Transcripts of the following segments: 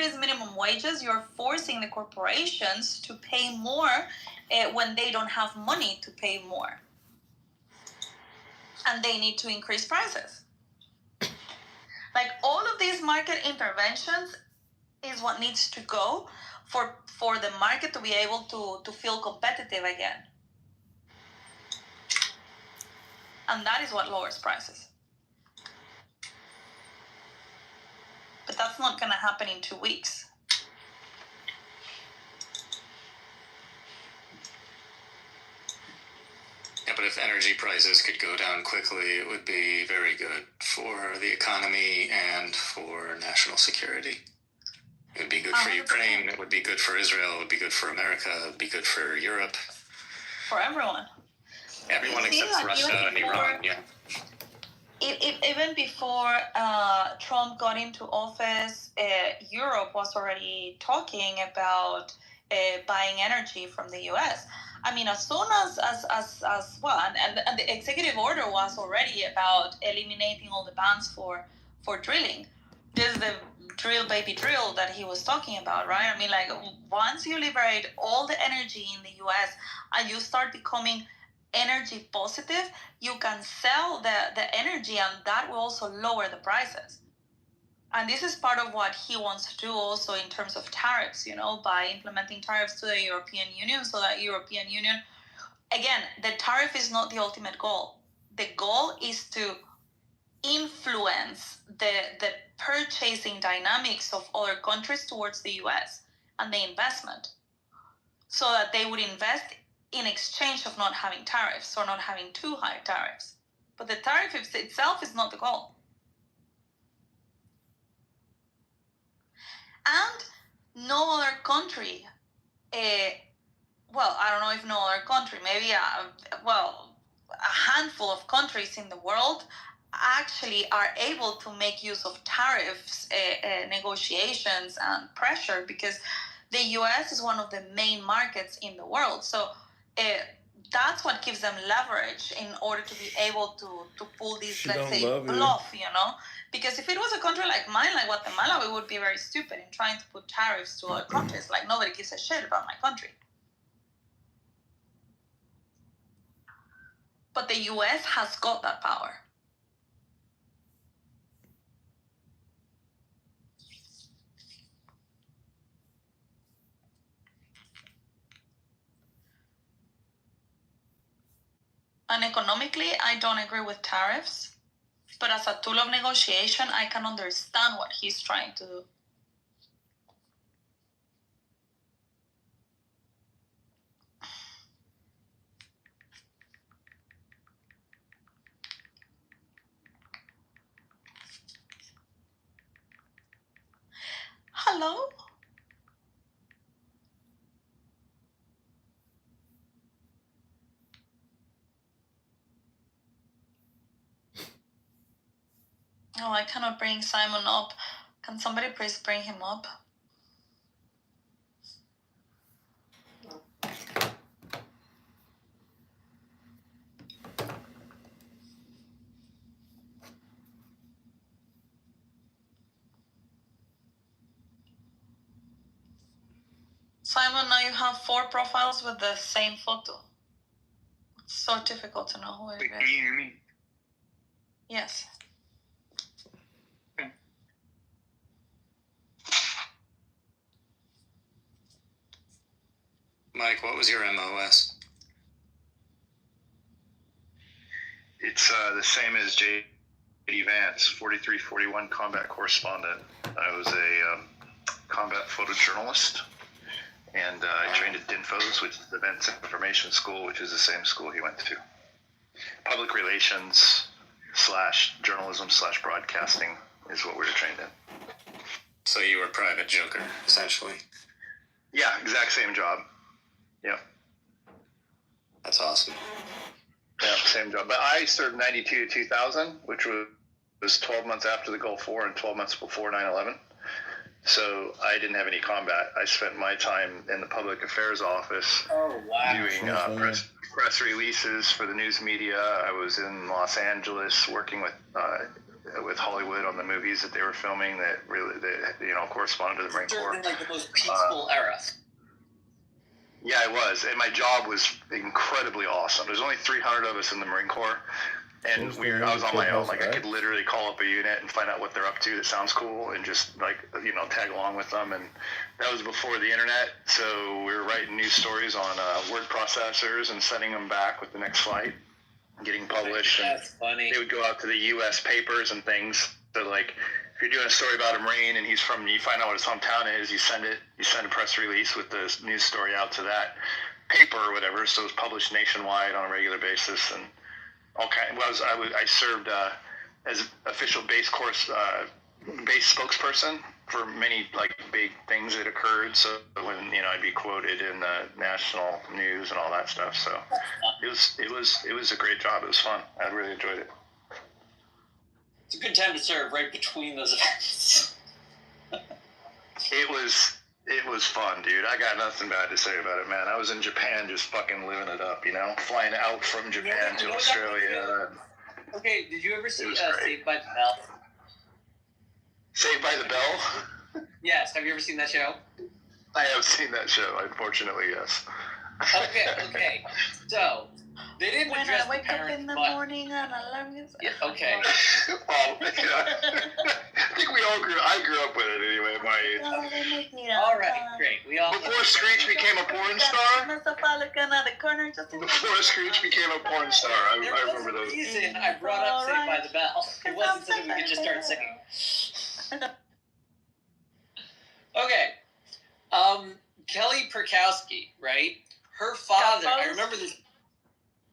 increase minimum wages, you're forcing the corporations to pay more when they don't have money to pay more. And they need to increase prices. Like, all of these market interventions is what needs to go for the market to be able to feel competitive again. And that is what lowers prices. But that's not going to happen in 2 weeks. Yeah, but if energy prices could go down quickly, it would be very good for the economy and for national security. It would be good for Ukraine, it would be good for Israel, it would be good for America, it would be good for Europe. For everyone. Everyone except Russia and Iran, yeah. Even before Trump got into office, Europe was already talking about buying energy from the U.S. I mean, as soon as well, and the executive order was already about eliminating all the bans for drilling. There's the drill baby drill that he was talking about, right? I mean, like, once you liberate all the energy in the U.S. and you start becoming energy positive, you can sell the energy, and that will also lower the prices. And this is part of what he wants to do also in terms of tariffs, by implementing tariffs to the European Union, so that European Union, again, the tariff is not the ultimate goal. The goal is to influence the purchasing dynamics of other countries towards the US and the investment, so that they would invest in exchange of not having tariffs or not having too high tariffs. But the tariff itself is not the goal. And no other country, I don't know if no other country, maybe a handful of countries in the world actually are able to make use of tariffs, negotiations, and pressure, because the US is one of the main markets in the world. So that's what gives them leverage in order to be able to pull this, let's say, bluff, Because if it was a country like mine, like Guatemala, we would be very stupid in trying to put tariffs to other countries. Like, nobody gives a shit about my country. But the US has got that power. And economically, I don't agree with tariffs. But as a tool of negotiation, I can understand what he's trying to do. Hello? Oh, I cannot bring Simon up. Can somebody please bring him up? Simon, now you have 4 profiles with the same photo. It's so difficult to know who it is. Can you hear me? Yes. Okay. Mike, what was your MOS? It's the same as J.D. Vance, 4341 combat correspondent. I was a combat photojournalist, and I trained at DINFOS, which is Defense Information School, which is the same school he went to. Public relations / journalism / broadcasting is what we were trained in. So you were private joker, essentially. Yeah, exact same job. Yep. That's awesome. Yeah, same job. But I served 92 to 2000, which was 12 months after the Gulf War and 12 months before 9/11. So I didn't have any combat. I spent my time in the public affairs office doing press releases for the news media. I was in Los Angeles working with with Hollywood on the movies that they were filming that really, corresponded to the Marine Corps. In like the most peaceful era. Yeah, I was, and my job was incredibly awesome. There's only 300 of us in the Marine Corps, and I was on my own. Like, I could literally call up a unit and find out what they're up to that sounds cool, and just tag along with them. And that was before the internet, so we were writing news stories on word processors and sending them back with the next flight, getting published. That's funny. They would go out to the U.S. papers and things. So, like, if you're doing a story about a Marine and you find out what his hometown is, you send a press release with the news story out to that paper or whatever. So it was published nationwide on a regular basis, and all kind. I served as official base spokesperson for many like big things that occurred. So when I'd be quoted in the national news and all that stuff. So it was a great job. It was fun. I really enjoyed it. It's a good time to serve right between those events. It was fun, dude. I got nothing bad to say about it, man. I was in Japan just fucking living it up, flying out from Japan to Australia. Okay, did you ever see Saved by the Bell? Saved by the Bell? Yes. Have you ever seen that show? I have seen that show, unfortunately, yes. Okay. So, they didn't When address I wake the parents, up in the but... morning and alarm is... Yeah, okay. Well, I think I grew up with it anyway at my age. All right, great. Before Screech became a porn star? Before Screech became a porn star, I remember those. There was a reason I brought up Saved by the Bell. It wasn't so that we could just start singing. Okay. Kelly Perkowski, right? Her father,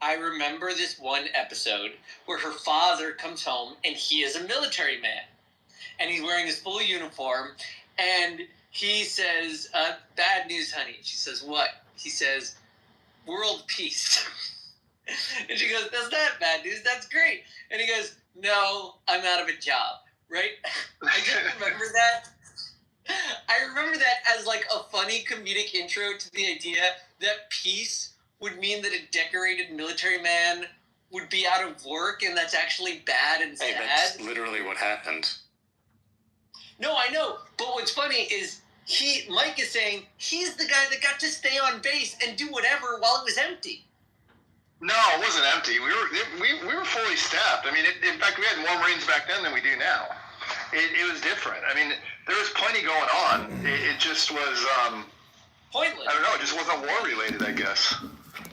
I remember this one episode where her father comes home and he is a military man. And he's wearing his full uniform and he says, bad news, honey. She says, what? He says, world peace. And she goes, that's not bad news, that's great. And he goes, no, I'm out of a job, right? I just remember that. I remember that as like a funny comedic intro to the idea that peace would mean that a decorated military man would be out of work, and that's actually bad and sad. Hey, that's literally what happened. No, I know, but what's funny is Mike is saying he's the guy that got to stay on base and do whatever while it was empty. No, it wasn't empty. We were fully staffed. I mean, in fact, we had more Marines back then than we do now. It was different. I mean, there was plenty going on. It just was pointless. I don't know. It just wasn't war related, I guess.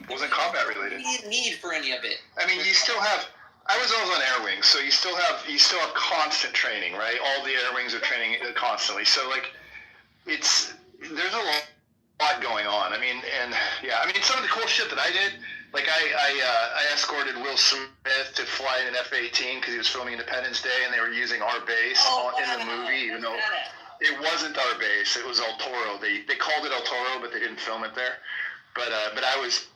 It wasn't combat related. You didn't need for any of it. I mean, you still have. I was always on air wings, so you still have constant training, right? All the air wings are training constantly. So like, there's a lot going on. I mean, some of the cool shit that I did, like I escorted Will Smith to fly in an F-18 because he was filming Independence Day, and they were using our base in the movie, even though it wasn't our base. It was El Toro. They called it El Toro, but they didn't film it there. But I was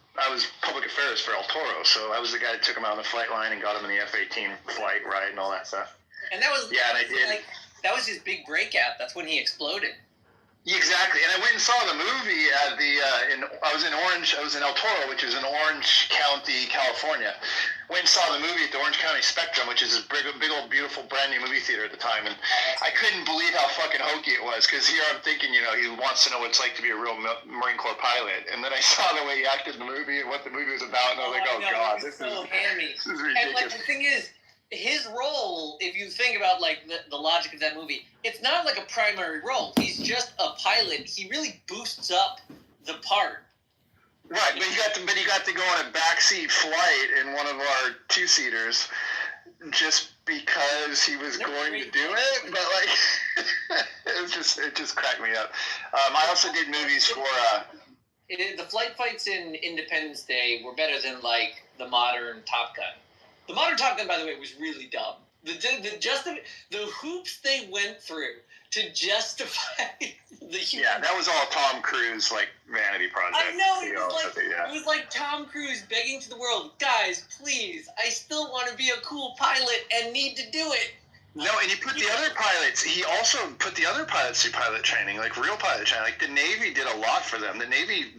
public affairs for El Toro, so I was the guy that took him out on the flight line and got him in the F-18 flight ride and all that stuff. And that was and I did. Like, that was his big breakout. That's when he exploded. Exactly, and I went and saw the movie at I was in Orange. I was in El Toro, which is in Orange County, California. Went and saw the movie at the Orange County Spectrum, which is this big old, beautiful, brand new movie theater at the time. And I couldn't believe how fucking hokey it was, because here I'm thinking, he wants to know what it's like to be a real Marine Corps pilot. And then I saw the way he acted in the movie and what the movie was about, and I was like, God, this is ridiculous. And like the thing is, his role, if you think about like the logic of that movie, it's not like a primary role. He's just a pilot. He really boosts up the part. Right, but he got to go on a backseat flight in one of our two-seaters just because he was going to do it. But like, it just cracked me up. I also did movies for. The flight fights in Independence Day were better than like the modern Top Gun. The modern Top Gun, by the way, was really dumb. The hoops they went through to justify the human... Yeah, that was all Tom Cruise, like, vanity project. I know, it was like Tom Cruise begging to the world, guys, please, I still want to be a cool pilot and need to do it. No, and he also put the other pilots through pilot training, like real pilot training. Like, the Navy did a lot for them. The Navy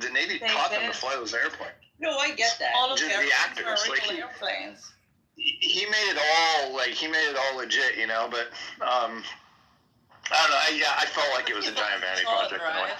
taught them to fly those airplanes. No, I get that. All of just the actors, original airplanes. he made it all legit, you know. But I don't know. I felt like it was a giant vanity project. Right?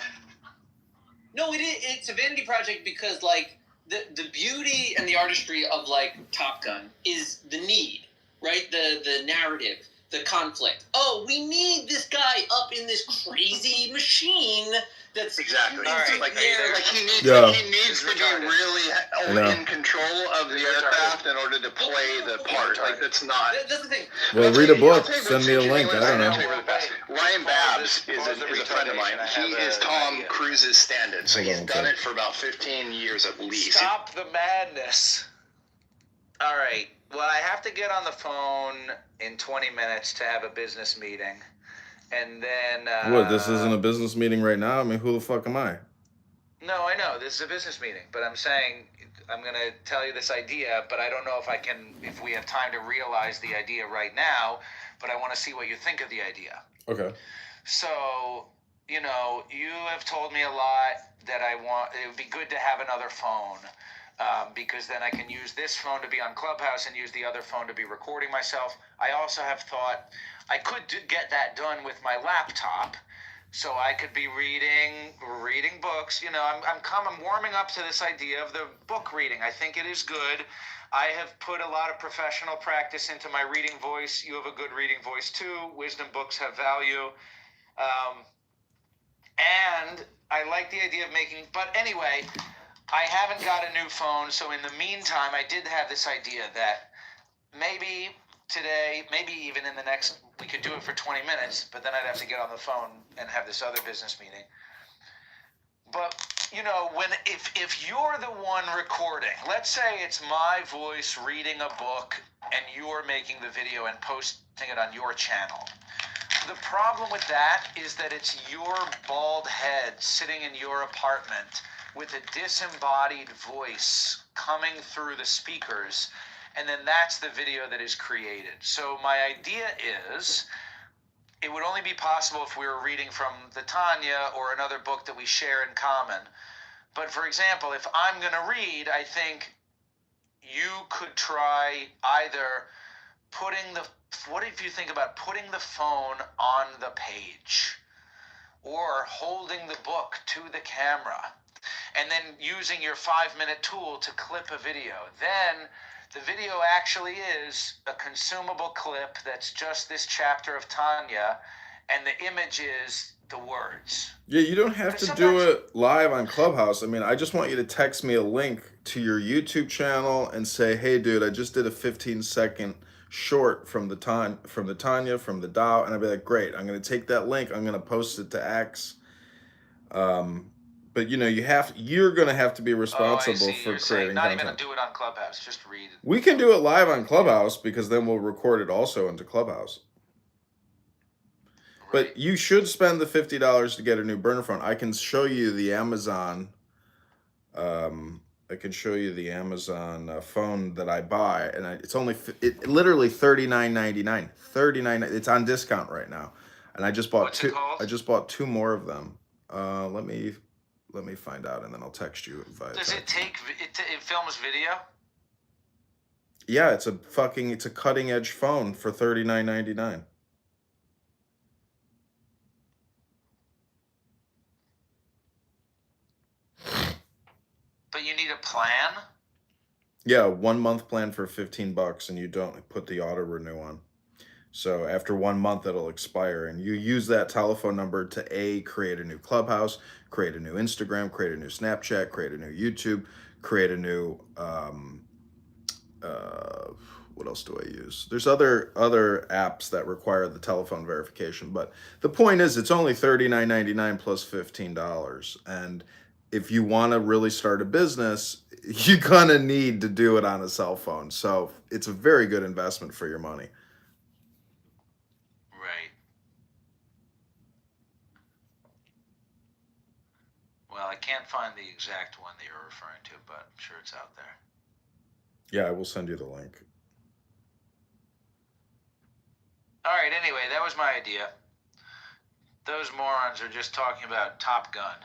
No, it's a vanity project because like the beauty and the artistry of like Top Gun is the need, right? The narrative, the conflict. Oh, we need this guy up in this crazy machine that's Exactly. shooting Like, through the air. he needs to be really in control of the aircraft in order to play the part. Like, that's not. That's the thing. Well, read a book. Send me a link. I don't know. Ryan Babbs is a friend of mine. He is Tom Cruise's stand-in, so he's done it for about 15 years at least. Stop the madness. All right. Well, I have to get on the phone in 20 minutes to have a business meeting. And then... What, this isn't a business meeting right now? I mean, who the fuck am I? No, I know. This is a business meeting. But I'm saying I'm going to tell you this idea, but I don't know if we have time to realize the idea right now, but I want to see what you think of the idea. Okay. So, you have told me a lot that it would be good to have another phone. Because then I can use this phone to be on Clubhouse and use the other phone to be recording myself. I also have thought I could get that done with my laptop, so I could be reading books. I'm warming up to this idea of the book reading. I think it is good. I have put a lot of professional practice into my reading voice. You have a good reading voice too. Wisdom books have value. And I like the idea of but anyway, I haven't got a new phone, so in the meantime, I did have this idea that maybe today, maybe even in the next, we could do it for 20 minutes, but then I'd have to get on the phone and have this other business meeting. But, if you're the one recording, let's say it's my voice reading a book and you're making the video and posting it on your channel. The problem with that is that it's your bald head sitting in your apartment with a disembodied voice coming through the speakers, and then that's the video that is created. So my idea is, it would only be possible if we were reading from the Tanya or another book that we share in common. But for example, if I'm going to read, I think you could try either what if you think about putting the phone on the page or holding the book to the camera, and then using your 5-minute tool to clip a video. Then the video actually is a consumable clip that's just this chapter of Tanya, and the image is the words. Yeah, you don't have to do it live on Clubhouse. I mean, I just want you to text me a link to your YouTube channel and say, hey, dude, I just did a 15-second short from the Tanya, from the Dow, and I'd be like, great, I'm going to take that link, I'm going to post it to X. But you're going to have to be responsible for creating not content. Even do it on Clubhouse, just read it. We can do it live on Clubhouse because then we'll record it also into Clubhouse. Right. But you should spend the $50 to get a new burner phone. I can show you the Amazon. I can show you the Amazon phone that I buy, and it's literally $39.99. $39. It's on discount right now, and I just bought What's it called? I just bought 2 more of them. Let me find out, and then I'll text you. Does it take? It films video? Yeah, it's a cutting edge phone for $39.99. But you need a plan? Yeah, 1 month plan for $15, and you don't put the auto renew on. So after 1 month, it'll expire, and you use that telephone number to create a new Clubhouse, create a new Instagram, create a new Snapchat, create a new YouTube, create a new what else do I use? There's other apps that require the telephone verification, but the point is, it's only $39.99 plus $15, and if you want to really start a business, you're gonna need to do it on a cell phone. So it's a very good investment for your money. Right. Well, I can't find the exact one that you're referring to, but I'm sure it's out there. Yeah, I will send you the link. All right, anyway, that was my idea. Those morons are just talking about Top Gun.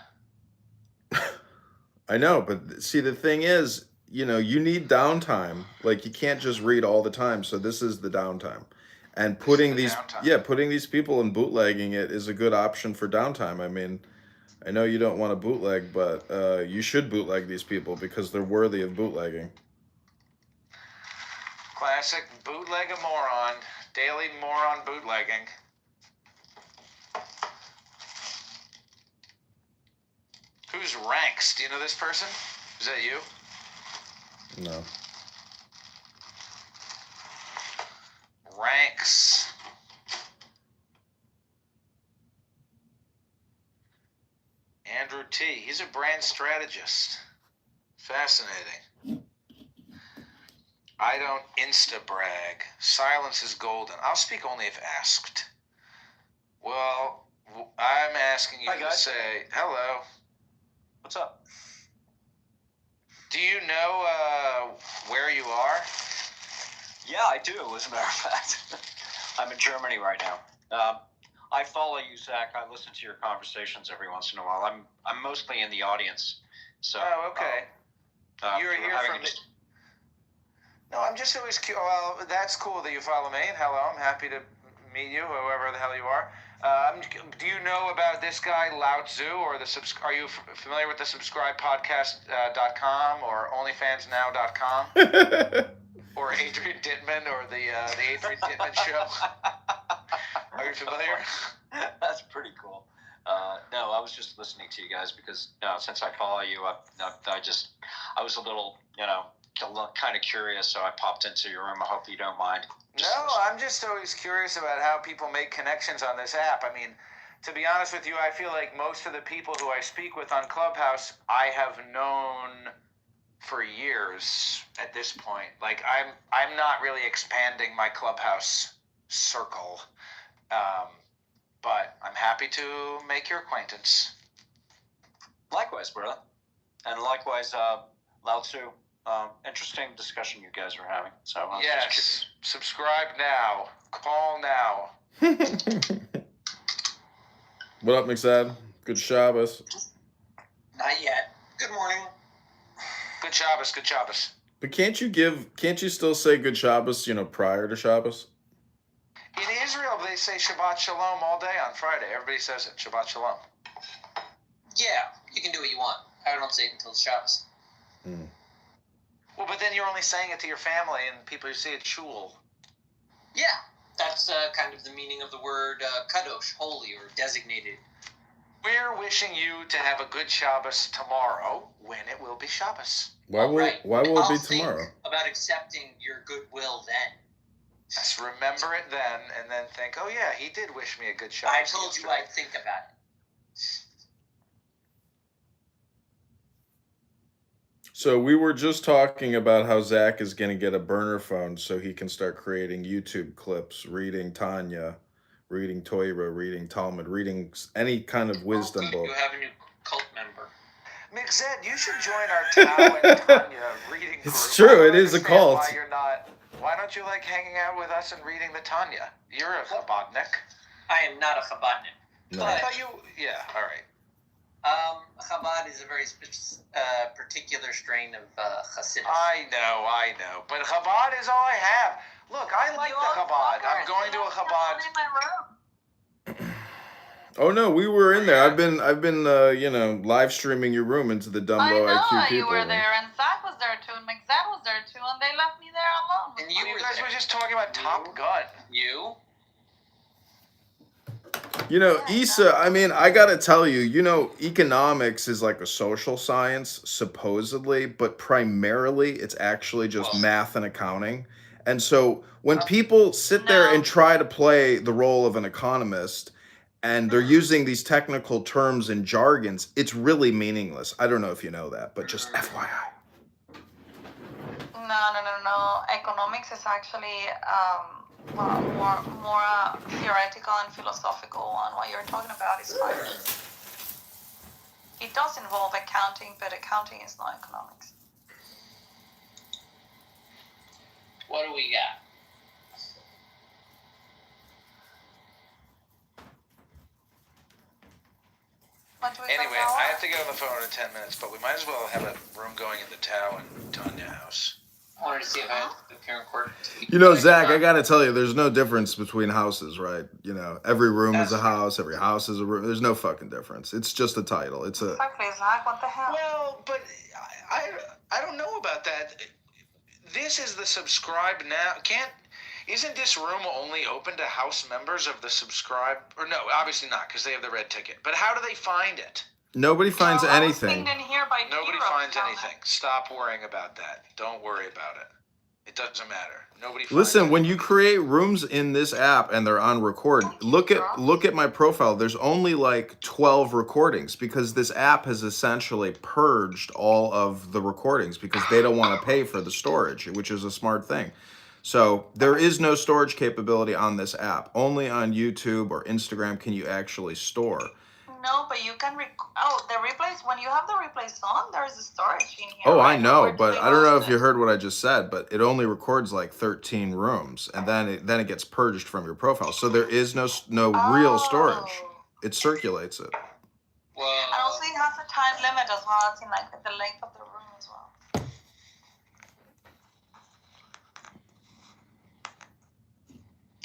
I know, but see, the thing is, you need downtime. Like you can't just read all the time. So this is the downtime. And putting these people in bootlegging it is a good option for downtime. I mean, I know you don't want to bootleg, but you should bootleg these people because they're worthy of bootlegging. Classic bootleg a moron. Daily moron bootlegging. Who's Ranks? Do you know this person? Is that you? No. Ranks. Andrew T. He's a brand strategist. Fascinating. I don't insta-brag. Silence is golden. I'll speak only if asked. Well, I'm asking you to say hello. What's up? Do you know where you are? Yeah, I do, as a matter of fact. I'm in Germany right now. I follow you, Zach. I listen to your conversations every once in a while. I'm mostly in the audience. So. Oh, okay. You're here from... No, I'm just always curious. Well, that's cool that you follow me. Hello, I'm happy to meet you, whoever the hell you are. Do you know about this guy, Lao Tzu, or are you familiar with the subscribepodcast.com or onlyfansnow.com? Or Adrian Dittman or the Adrian Dittman Show? Are you familiar? That's pretty cool. No, I was just listening to you guys because since I follow you, I was a little, kind of curious, so I popped into your room. I hope you don't mind. I'm just always curious about how people make connections on this app. I mean, to be honest with you, I feel like most of the people who I speak with on Clubhouse, I have known for years at this point. Like, I'm not really expanding my Clubhouse circle, but I'm happy to make your acquaintance. Likewise, brother. And likewise, Lao Tzu. Interesting discussion you guys were having. So yes, subscribe now. Call now. What up, McSad? Good Shabbos. Not yet. Good morning. Good Shabbos. Good Shabbos. But can't you still say good Shabbos, prior to Shabbos? In Israel, they say Shabbat Shalom all day on Friday. Everybody says it. Shabbat Shalom. Yeah, you can do what you want. I don't say it until Shabbos. Mm. Well, but then you're only saying it to your family and people who say it shul. Yeah, that's kind of the meaning of the word kadosh, holy or designated. We're wishing you to have a good Shabbos tomorrow when it will be Shabbos. Why will it be tomorrow? Think about accepting your goodwill then. Just remember it then and then think, oh yeah, he did wish me a good Shabbos. I told you I'd think about it. So we were just talking about how Zach is going to get a burner phone so he can start creating YouTube clips, reading Tanya, reading Torah, reading Talmud, reading any kind of wisdom book. You have a new cult member. McZed, you should join our Tao and Tanya reading group. It's true, it is a cult. Why don't you like hanging out with us and reading the Tanya? You're a Chabadnik. I am not a Chabadnik. No. I thought you... Yeah, all right. Chabad is a very particular strain of Hasidus. I know. But Chabad is all I have. Look, I like the Chabad. I'm going to a Chabad. Oh no, we were in there. I've been live streaming your room into the dumb low IQ people. You were there, and Zach was there too, and McZad was there too, and they left me there alone. And you guys were just talking about Top Gun. You? Issa, I mean, I gotta tell you, economics is like a social science, supposedly, but primarily it's actually just math and accounting. And so when people sit there and try to play the role of an economist and they're using these technical terms and jargons, it's really meaningless. I don't know if you know that, but just FYI. No. Economics is actually more theoretical and philosophical on what you're talking about is finance. It does involve accounting, but accounting is not economics. What do we got? What do we Anyway, talk I now? have to get on the phone in 10 minutes, but we might as well have a room going in the Tao and Tanya house. I wanted to see if I had the parent court. You know, Zach, I gotta tell you, there's no difference between houses, right? You know, every room is a That's true. house, every house is a room. There's no fucking difference. It's just a title. It's a Exactly, Zach. What the hell? Well, but I don't know about that. This is the subscribe now. Isn't this room only open to house members of the subscribe? Or no, obviously not, because they have the red ticket. But how do they find it? nobody finds I was anything. pinged in here by Nobody Kira. finds anything. Stop worrying about that. Don't worry about it. It doesn't matter. Nobody finds Listen, when you anything. create rooms in this app and they're on record, look at my profile. There's only like 12 recordings because this app has essentially purged all of the recordings because they don't want to pay for the storage, which is a smart thing. So there is no storage capability on this app. Only on YouTube or Instagram can you actually store. No, but you can the replays, when you have the replays on, there is a storage in here. Oh, right? I know, Where do but they I don't know host if you it? heard what I just said, but it only records like 13 rooms and then it gets purged from your profile. So there is no real storage. Oh. It circulates it. Well, And also it has a time limit as well. It's in like the length of the room as well.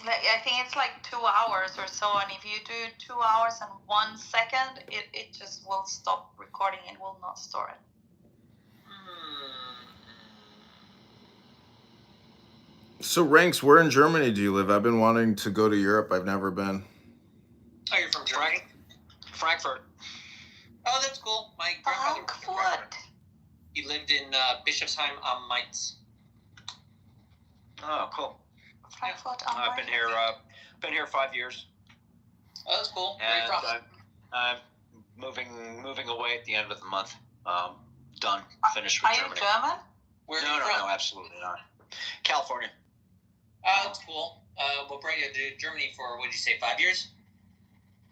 Like, I think it's like 2 hours or so, and if you do 2 hours and 1 second, it just will stop recording. It will not store it. So Ranks, where in Germany do you live? I've been wanting to go to Europe. I've never been. Oh, you're from Germany? Frankfurt. Oh, that's cool. My grandfather was from Frankfurt. Frankfurt. He lived in Bischofsheim am Mainz. Oh, cool. Frankfurt. I've been here 5 years, Oh, that's cool. Where are you and from? I'm moving away at the end of the month. Done. Finished Are with you Germany. German? Where are No, you no, from? no, absolutely not. California. Oh, that's cool. What brought you to Germany for, what did you say, 5 years?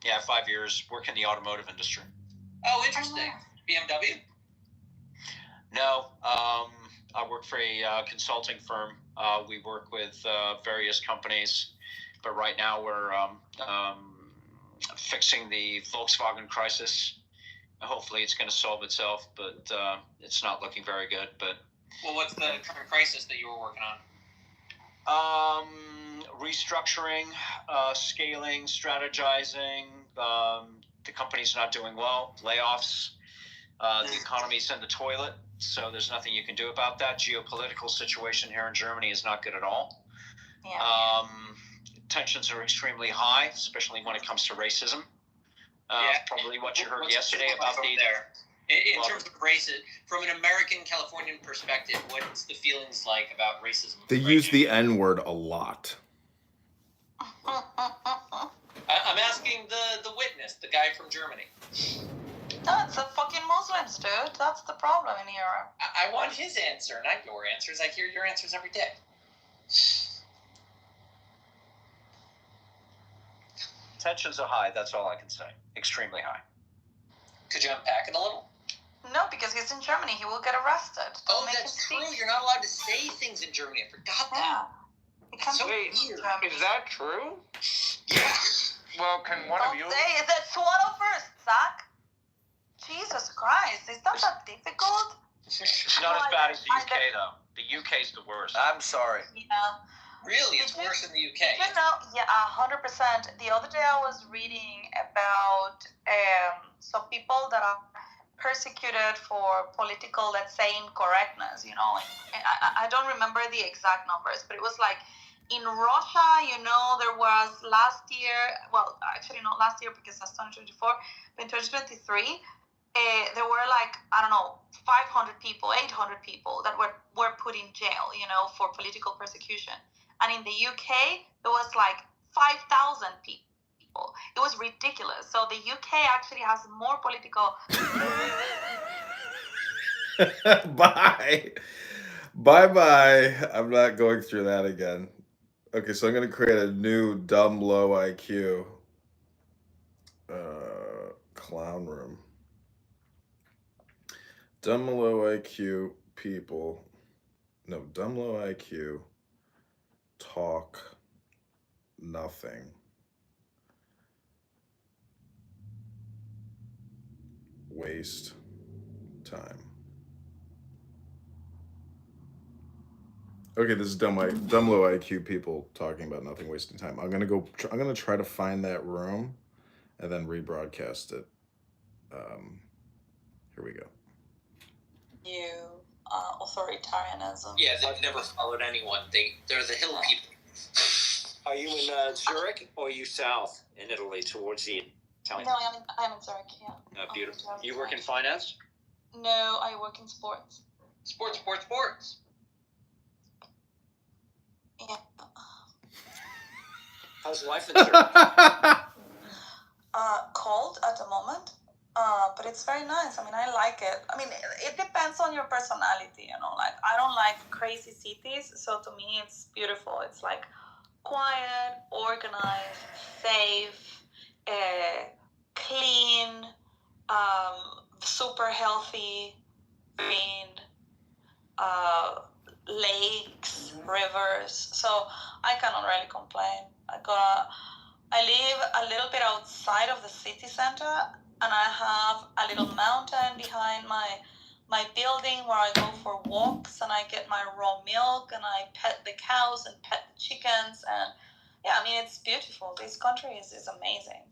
Yeah, 5 years. Work in the automotive industry. Oh, interesting. BMW? No, I work for a consulting firm. We work with various companies, but right now we're fixing the Volkswagen crisis. Hopefully it's going to solve itself, but it's not looking very good. But Well, what's the current crisis that you were working on? restructuring, scaling, strategizing. The company's not doing well. Layoffs. The economy's in the toilet, so there's nothing you can do about that. Geopolitical situation here in Germany is not good at all. Yeah. Tensions are extremely high, especially when it comes to racism. Probably what you heard What's yesterday the about difference there? In terms of racism, from an American Californian perspective, what's the feelings like about racism? They use the N-word a lot. I'm asking the witness, the guy from Germany. No, it's the fucking Muslims, dude. That's the problem in Europe. I want his answer, not your answers. I hear your answers every day. Tensions are high, that's all I can say. Extremely high. Could you unpack it a little? No, because he's in Germany. He will get arrested. Oh, Make that's him true. speak. You're not allowed to say things in Germany. I forgot that. Yeah. He can't So speak weird. in Germany. Is that true? Yeah. Well, can one Don't of you? say it. Then swallow first, Zach. Jesus Christ. Is that difficult? It's not as bad as the UK, though. The UK's the worst. I'm sorry. Yeah. Really, it's worse in the UK. You know, yeah, 100%. The other day I was reading about some people that are persecuted for political, let's say, incorrectness, you know. And I don't remember the exact numbers, but it was like in Russia, you know, there was last year, well, actually not last year because that's 2024, but in 2023, there were like, I don't know, 500 people, 800 people that were put in jail, you know, for political persecution. And in the UK, there was like 5,000 people. It was ridiculous. So the UK actually has more political. Bye. Bye. I'm not going through that again. Okay, so I'm going to create a new dumb low IQ clown room. Dumb low IQ people. No, dumb low IQ talk nothing. waste time. Okay, this is dumb low IQ people talking about nothing wasting time. I'm gonna try to find that room, and then rebroadcast it. Here we go. You authoritarianism. Yeah, they've never followed anyone. They're the hill people. Are you in Zurich or are you south in Italy towards the Italian? No, I'm in Zurich. Yeah. Beautiful. You work in finance? No, I work in sports. Sports. Yeah. How's life in Zurich? Cold at the moment, but it's very nice. I mean, I like it. I mean, it depends on your personality, you know. Like, I don't like crazy cities, so to me, it's beautiful. It's like quiet, organized, safe, clean, super healthy, green, lakes, rivers. So I cannot really complain. I live a little bit outside of the city center, and I have a little mountain behind my building where I go for walks, and I get my raw milk, and I pet the cows and pet the chickens, and yeah, I mean, it's beautiful. This country is amazing.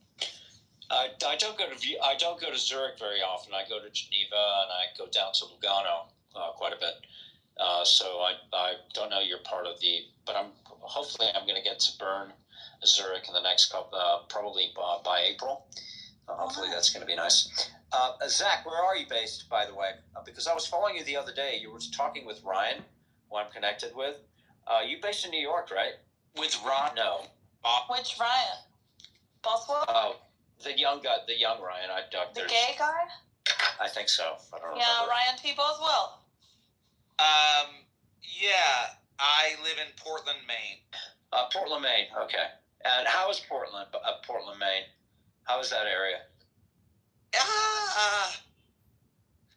I don't go to Zurich very often. I go to Geneva and I go down to Lugano quite a bit. So I don't know you're part of but hopefully I'm going to get to Bern, Zurich in the next couple, probably by April. Hopefully that's going to be nice. Zach, where are you based, by the way? Because I was following you the other day. You were talking with Ryan, who I'm connected with. You based in New York, right? With Ron? No. Which Ryan? Boswell? Oh, the young Ryan. The gay guy? I think so. I don't know. Yeah, Ryan T. Boswell. Yeah, I live in Portland, Maine. Portland, Maine. Okay. And how is Portland, Maine? How is that area?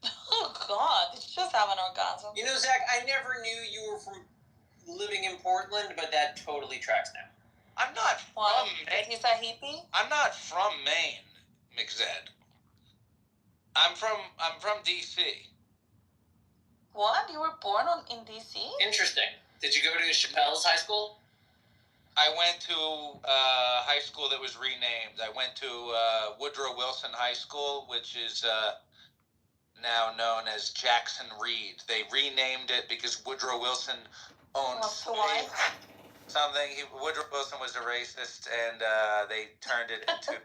Oh God! Did you just have an orgasm? You know, Zach, I never knew you were from living in Portland, but that totally tracks now. I'm not What? from Maine. He's a hippie. I'm not from Maine, McZed. I'm from DC. What? You were born in DC? Interesting. Did you go to Chappelle's high school? I went to high school that was renamed. I went to Woodrow Wilson High School, which is now known as Jackson Reed. They renamed it because Woodrow Wilson owned something. Woodrow Wilson was a racist, and they turned it into.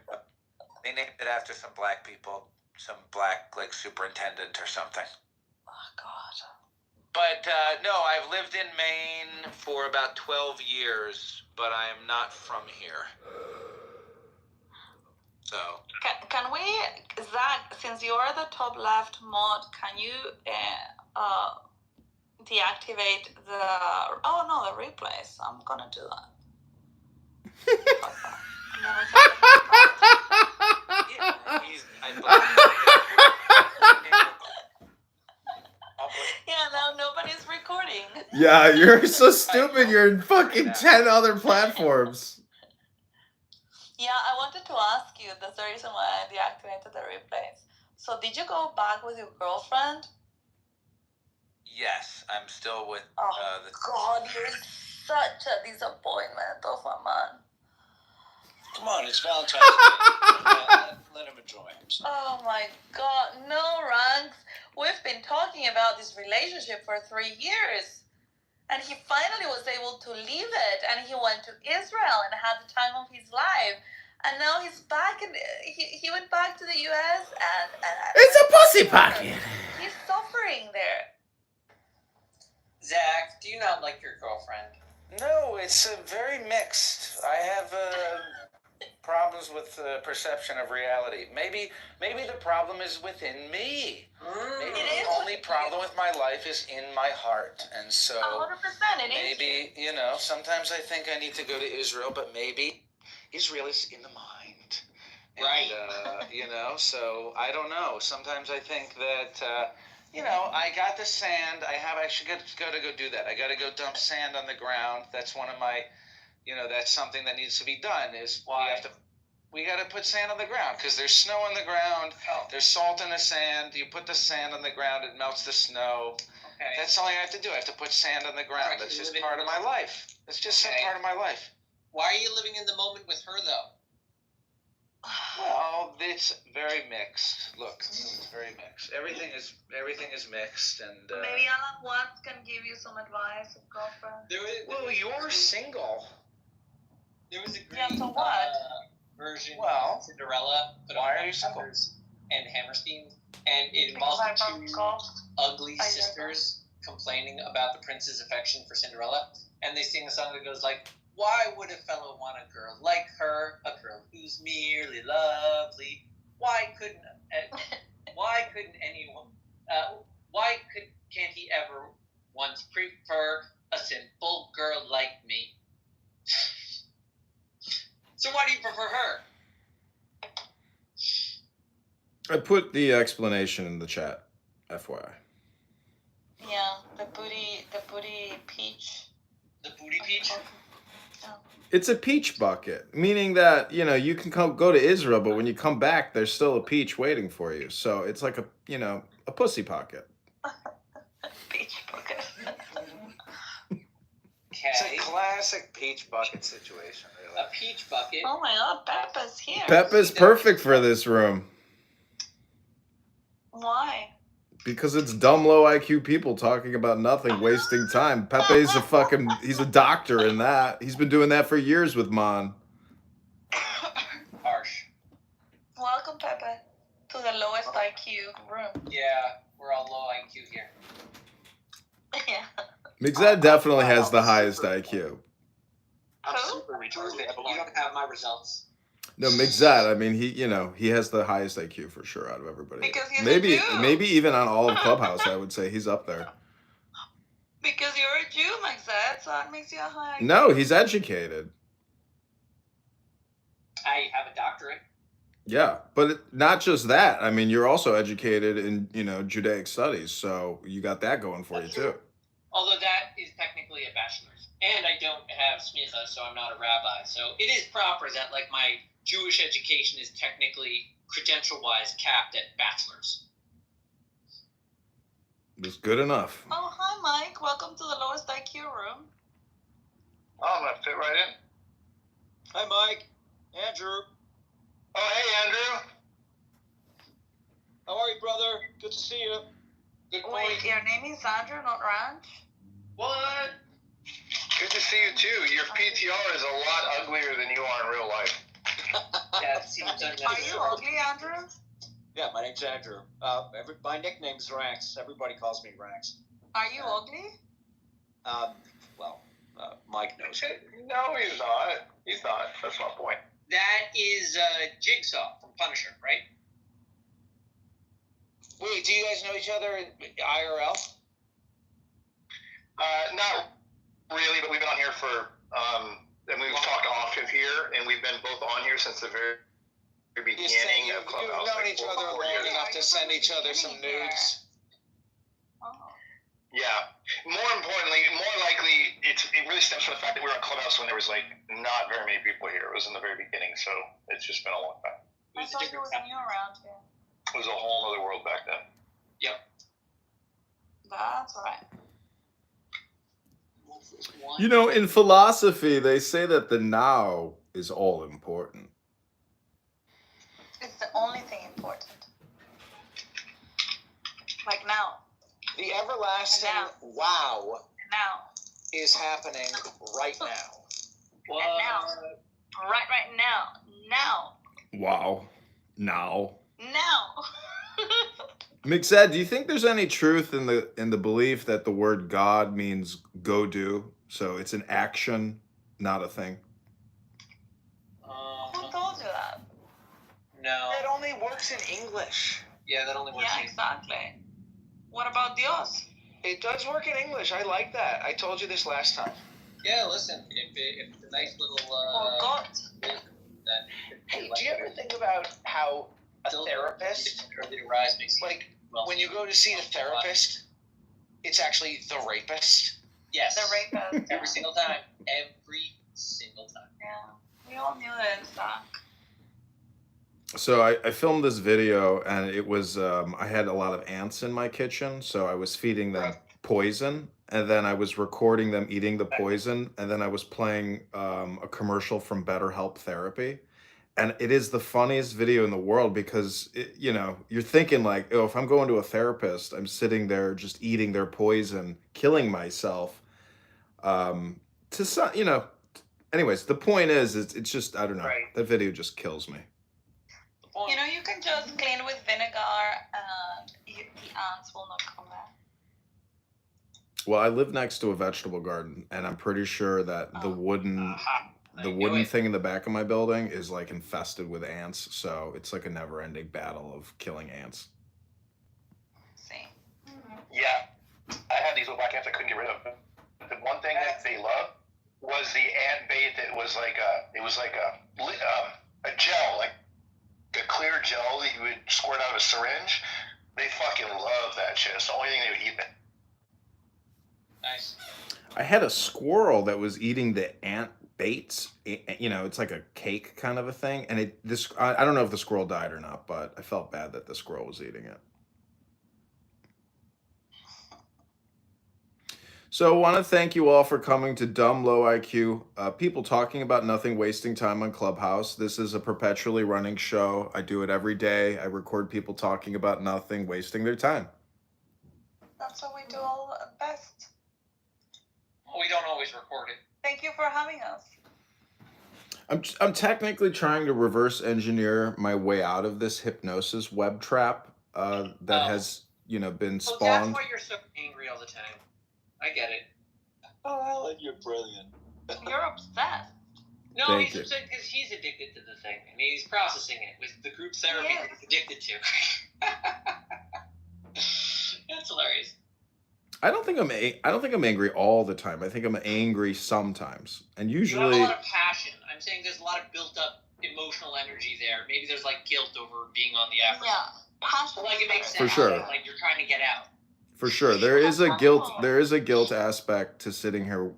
They named it after some black people, some black superintendent or something. Oh God. But no, I've lived in Maine for about 12 years, but I am not from here. So. Can we, Zach, since you are the top left mod, can you deactivate the replays? I'm gonna do that. Yeah, now nobody's recording. Yeah, you're so stupid. You're in fucking 10 other platforms. Yeah, I wanted to ask you, that's the reason why I deactivated the replays. So did you go back with your girlfriend? Yes, I'm still with God, you're such a disappointment of a man. Come on, it's Valentine's Day. Let him enjoy himself. Oh my God, no, Ranks. We've been talking about this relationship for 3 years. And he finally was able to leave it. And he went to Israel and had the time of his life. And now he's back. And he went back to the U.S. and It's a pussy pocket. He's suffering there. Zach, do you not like your girlfriend? No, it's very mixed. I have problems with perception of reality. Maybe the problem is within me. Maybe the only problem with my life is in my heart. And so 100% maybe, sometimes I think I need to go to Israel, but maybe Israel is in the mind. Right. And, so I don't know. Sometimes I think that, I got the sand. I should got to go do that. I got to go dump sand on the ground. That's one of my, that's something that needs to be done. Is why? We have to. We got to put sand on the ground because there's snow on the ground. Oh. There's salt in the sand. You put the sand on the ground, it melts the snow. Okay. That's all I have to do. I have to put sand on the ground. Right, That's you just live in part of the my moment. life. That's just Okay. part of my life. Why are you living in the moment with her, though? Well, it's very mixed. Look, it's very mixed. Everything is mixed, and Maybe Alan Watts can give you some advice, girlfriend. well, you're single. There was a great Yeah, so what? version Well, of Cinderella put why on are you single? Peppers and Hammerstein, and it Because involved I'm two golf. ugly I hear sisters complaining about the prince's affection for Cinderella, and they sing a song that goes like, "Why would a fellow want a girl like her, a girl who's merely lovely? Why couldn't anyone? Can't he ever once prefer a simple girl like me?" So why do you prefer her? I put the explanation in the chat, FYI. Yeah, the booty peach. The booty peach? It's a peach bucket, meaning that, you can go to Israel, but when you come back, there's still a peach waiting for you. So it's like a pussy pocket. Peach bucket. It's a Okay. classic peach bucket situation, A really. peach bucket. Oh my God, Peppa's here. Peppa's perfect for this room Why? because it's dumb, low IQ people talking about nothing, wasting time. Pepe's he's a doctor in that. He's been doing that for years with Mon. Harsh. Welcome, Peppa, to the lowest IQ room. Yeah, we're all low IQ here. Yeah. Mixed definitely has the highest IQ. I'm Who? super retarded. You don't have my results. No, Mixed, I mean, he has the highest IQ for sure out of everybody. Because he's a maybe Jew. even on all of Clubhouse, I would say he's up there. Because you're a Jew, Maxette, so that makes you a high IQ. No, he's educated. I have a doctorate. Yeah, but not just that. I mean, you're also educated in, Judaic studies, so you got that going for you too. Although that is technically a bachelor's. And I don't have smicha, so I'm not a rabbi. So it is proper that, like, my Jewish education is technically, credential-wise, capped at bachelor's. It's good enough. Oh, hi, Mike. Welcome to the lowest IQ room. Oh, I'm gonna fit right in. Hi, Mike. Andrew. Oh, hey, Andrew. How are you, brother? Good to see you. Good Wait, point. your name is Andrew, not Ranch? What? Good to see you too. Your PTR is a lot uglier than you are in real life. That seems Are you unnecessary. ugly, Andrew? Yeah, my name's Andrew. My nickname's Rax. Everybody calls me Rax. Are you ugly? Mike knows. No, he's not. He's not. That's my point. That is Jigsaw from Punisher, right? Wait, do you guys know each other IRL? Not really, but we've been on here for, and we've talked often here, and we've been both on here since the very beginning of Clubhouse. You've known each other long enough to send each other some nudes. Oh. Yeah. More importantly, more likely, it really stems from the fact that we were on Clubhouse when there was not very many people here. It was in the very beginning, so it's just been a long time. I thought there was new around here. It was a whole other world back then. Yep. That's right. In philosophy, they say that the now is all important. It's the only thing important. Like now. The everlasting Now. wow Now. is happening right now. What? And now. Right now. Now. Wow. Now. Now. Mixed, do you think there's any truth in the belief that the word God means go do? So it's an action, not a thing. Who told you that? No. That only works in English. Yeah, that only works. Yeah, exactly. What about Dios? It does work in English. I like that. I told you this last time. Yeah, listen, if it's a nice little Or God? Hey, do you ever think about how a therapist, when you go to see a therapist, it's actually the rapist? Yes. The rapist. Every single time. Every single time. Yeah. We all knew this, Zach. So I filmed this video, and it was I had a lot of ants in my kitchen, so I was feeding them poison, and then I was recording them eating the poison, and then I was playing a commercial from BetterHelp Therapy. And it is the funniest video in the world because you're thinking like, oh, if I'm going to a therapist, I'm sitting there just eating their poison, killing myself. Um, to some, anyways, the point is, it's just, I don't know. Right. That video just kills me. You can just clean with vinegar and the ants will not come there. Well, I live next to a vegetable garden, and I'm pretty sure that the wooden thing in the back of my building is like infested with ants. So it's like a never-ending battle of killing ants. See. Yeah, I had these little black ants I couldn't get rid of. The one thing that they loved was the ant bait that was like a gel, like a clear gel that you would squirt out of a syringe. They fucking love that shit. It's the only thing they would eat. Nice. I had a squirrel that was eating the ant baits. It's like a cake kind of a thing. And I don't know if the squirrel died or not, but I felt bad that the squirrel was eating it. So I want to thank you all for coming to Dumb Low IQ, people talking about nothing, wasting time on Clubhouse. This is a perpetually running show. I do it every day. I record people talking about nothing, wasting their time. That's what we do all best. We don't always record it. Thank you for having us. I'm technically trying to reverse engineer my way out of this hypnosis web trap that has been spawned. Well, that's why you're so angry all the time. I get it. Oh, Alan, you're brilliant. You're obsessed. No, Thank he's you. upset because he's addicted to the thing, and he's processing it with the group therapy Yes. he's addicted to. That's hilarious. I don't think I'm angry all the time. I think I'm angry sometimes, and You usually. have a lot of passion. I'm saying there's a lot of built up emotional energy there. Maybe there's like guilt over being on the effort. Yeah. Passion. Like it makes For sense. sure. Like you're trying to get out. For sure, there is a guilt aspect to sitting here.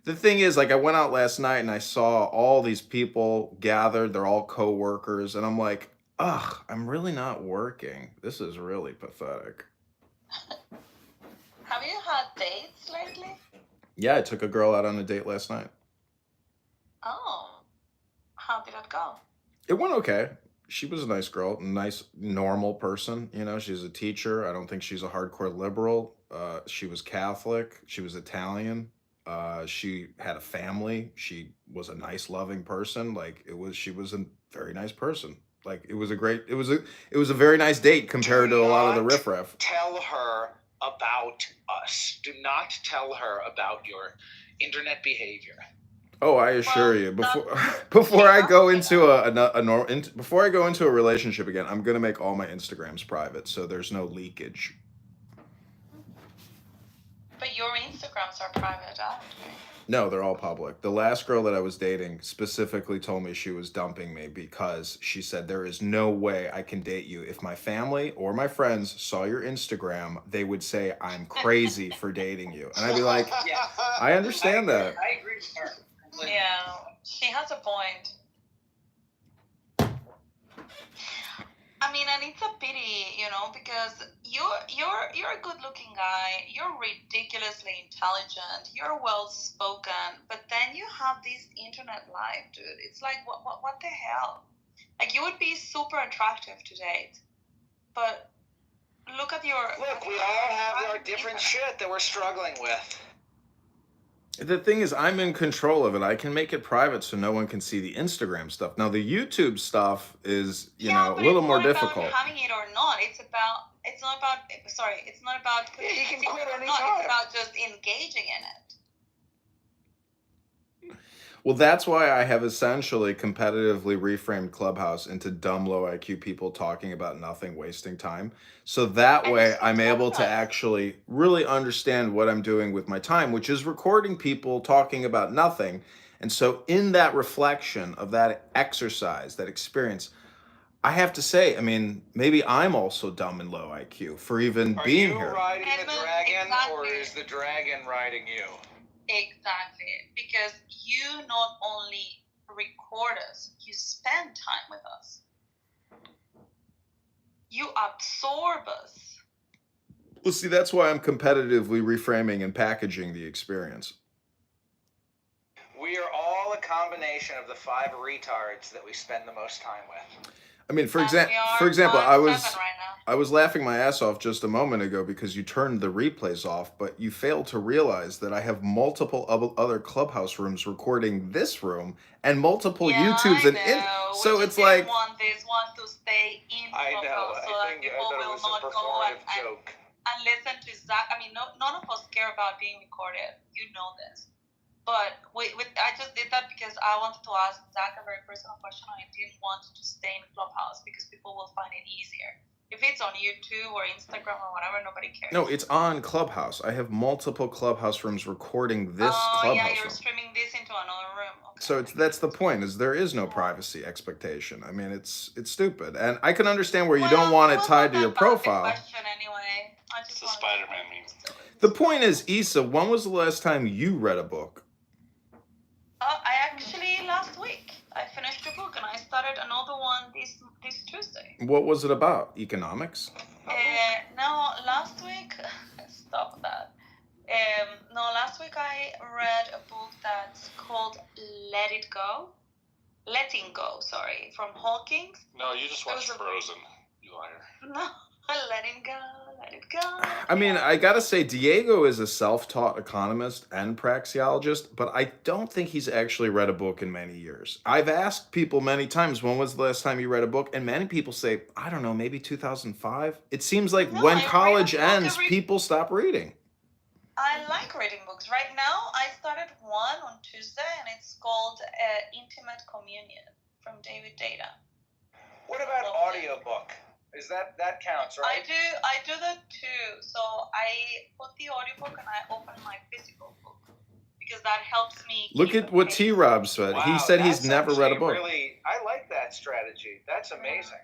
The thing is, like, I went out last night and I saw all these people gathered. They're all co-workers, and I'm like, ugh, I'm really not working. This is really pathetic. Have you had dates lately? Yeah, I took a girl out on a date last night. Oh. How did it go? It went okay. She was a nice girl, nice, normal person. She's a teacher. I don't think she's a hardcore liberal. She was Catholic. She was Italian. She had a family. She was a nice, loving person. She was a very nice person. It was a very nice date compared to a lot of the riffraff. Tell her about us. Do not tell her about your internet behavior. Oh, I assure you, before I go into before I go into a relationship again, I'm gonna make all my Instagrams private, so there's no leakage. But your Instagrams are private, aren't they? No, they're all public. The last girl that I was dating specifically told me she was dumping me because she said there is no way I can date you. If my family or my friends saw your Instagram, they would say I'm crazy for dating you, and I'd be like, Yeah. I understand that. I agree with her. Completely. Yeah, she has a point. I mean, and it's a pity, because you're a good-looking guy. You're ridiculously intelligent. You're well-spoken, but then you have this internet life, dude. It's like, what the hell? Like, you would be super attractive to date, but look at your. Look, we all have our different shit that we're struggling with. The thing is, I'm in control of it. I can make it private so no one can see the Instagram stuff. Now, the YouTube stuff is, a little more difficult. It's not about having it or not. It's not about. You can quit or any not. time. It's about just engaging in it. Well, that's why I have essentially competitively reframed Clubhouse into dumb, low IQ people talking about nothing, wasting time. So that way I'm able to actually really understand what I'm doing with my time, which is recording people talking about nothing. And so in that reflection of that exercise, that experience, I have to say, I mean, maybe I'm also dumb and low IQ for even being here. Are you riding the dragon, or Exactly. is the dragon riding you? Exactly, because you not only record us. You spend time with us. You absorb us. Well, see, that's why I'm competitively reframing and packaging the experience. We are all a combination of the 5 retards that we spend the most time with. I mean, for And we example, are I 7 was right now. I was laughing my ass off just a moment ago because you turned the replays off, but you failed to realize that I have multiple other Clubhouse rooms recording this room and multiple YouTubes and so we it's just like didn't want this one to stay in I know. Clubhouse so I that think people that will was a not go performative joke. and listen to Zach. I mean, none of us care about being recorded. You know this. But I just did that because I wanted to ask Zach a very personal question. I didn't want to stay in Clubhouse because people will find it easier. If it's on YouTube or Instagram or whatever, nobody cares. no, it's on Clubhouse. I have multiple Clubhouse rooms recording this Clubhouse yeah, you're room. streaming this into another room. Okay. So that's the point, is there is no privacy expectation. I mean, it's stupid. And I can understand where you don't want it tied to your profile. Question anyway. It's the Spider-Man meme. The point is, Issa, when was the last time you read a book? I actually last week I finished a book and I started another one this Tuesday. What was it about? Economics? No, last week stop that. No, last week I read a book that's called Letting Go, sorry, from Hawkins. No, you just watched Frozen, you liar. No, let it go. I mean, I gotta say, Diego is a self-taught economist and praxeologist, but I don't think he's actually read a book in many years. I've asked people many times, when was the last time you read a book? And many people say, I don't know, maybe 2005. It seems like when college ends, people stop reading. I like reading books. Right now, I started one on Tuesday, and it's called Intimate Communion from David Data. What about audiobook? Is that counts, right? I do that too. So I put the audiobook and I open my physical book because that helps me. Look at what T-Rob said. Wow, he said he's never read a book. Really, I like that strategy. That's amazing.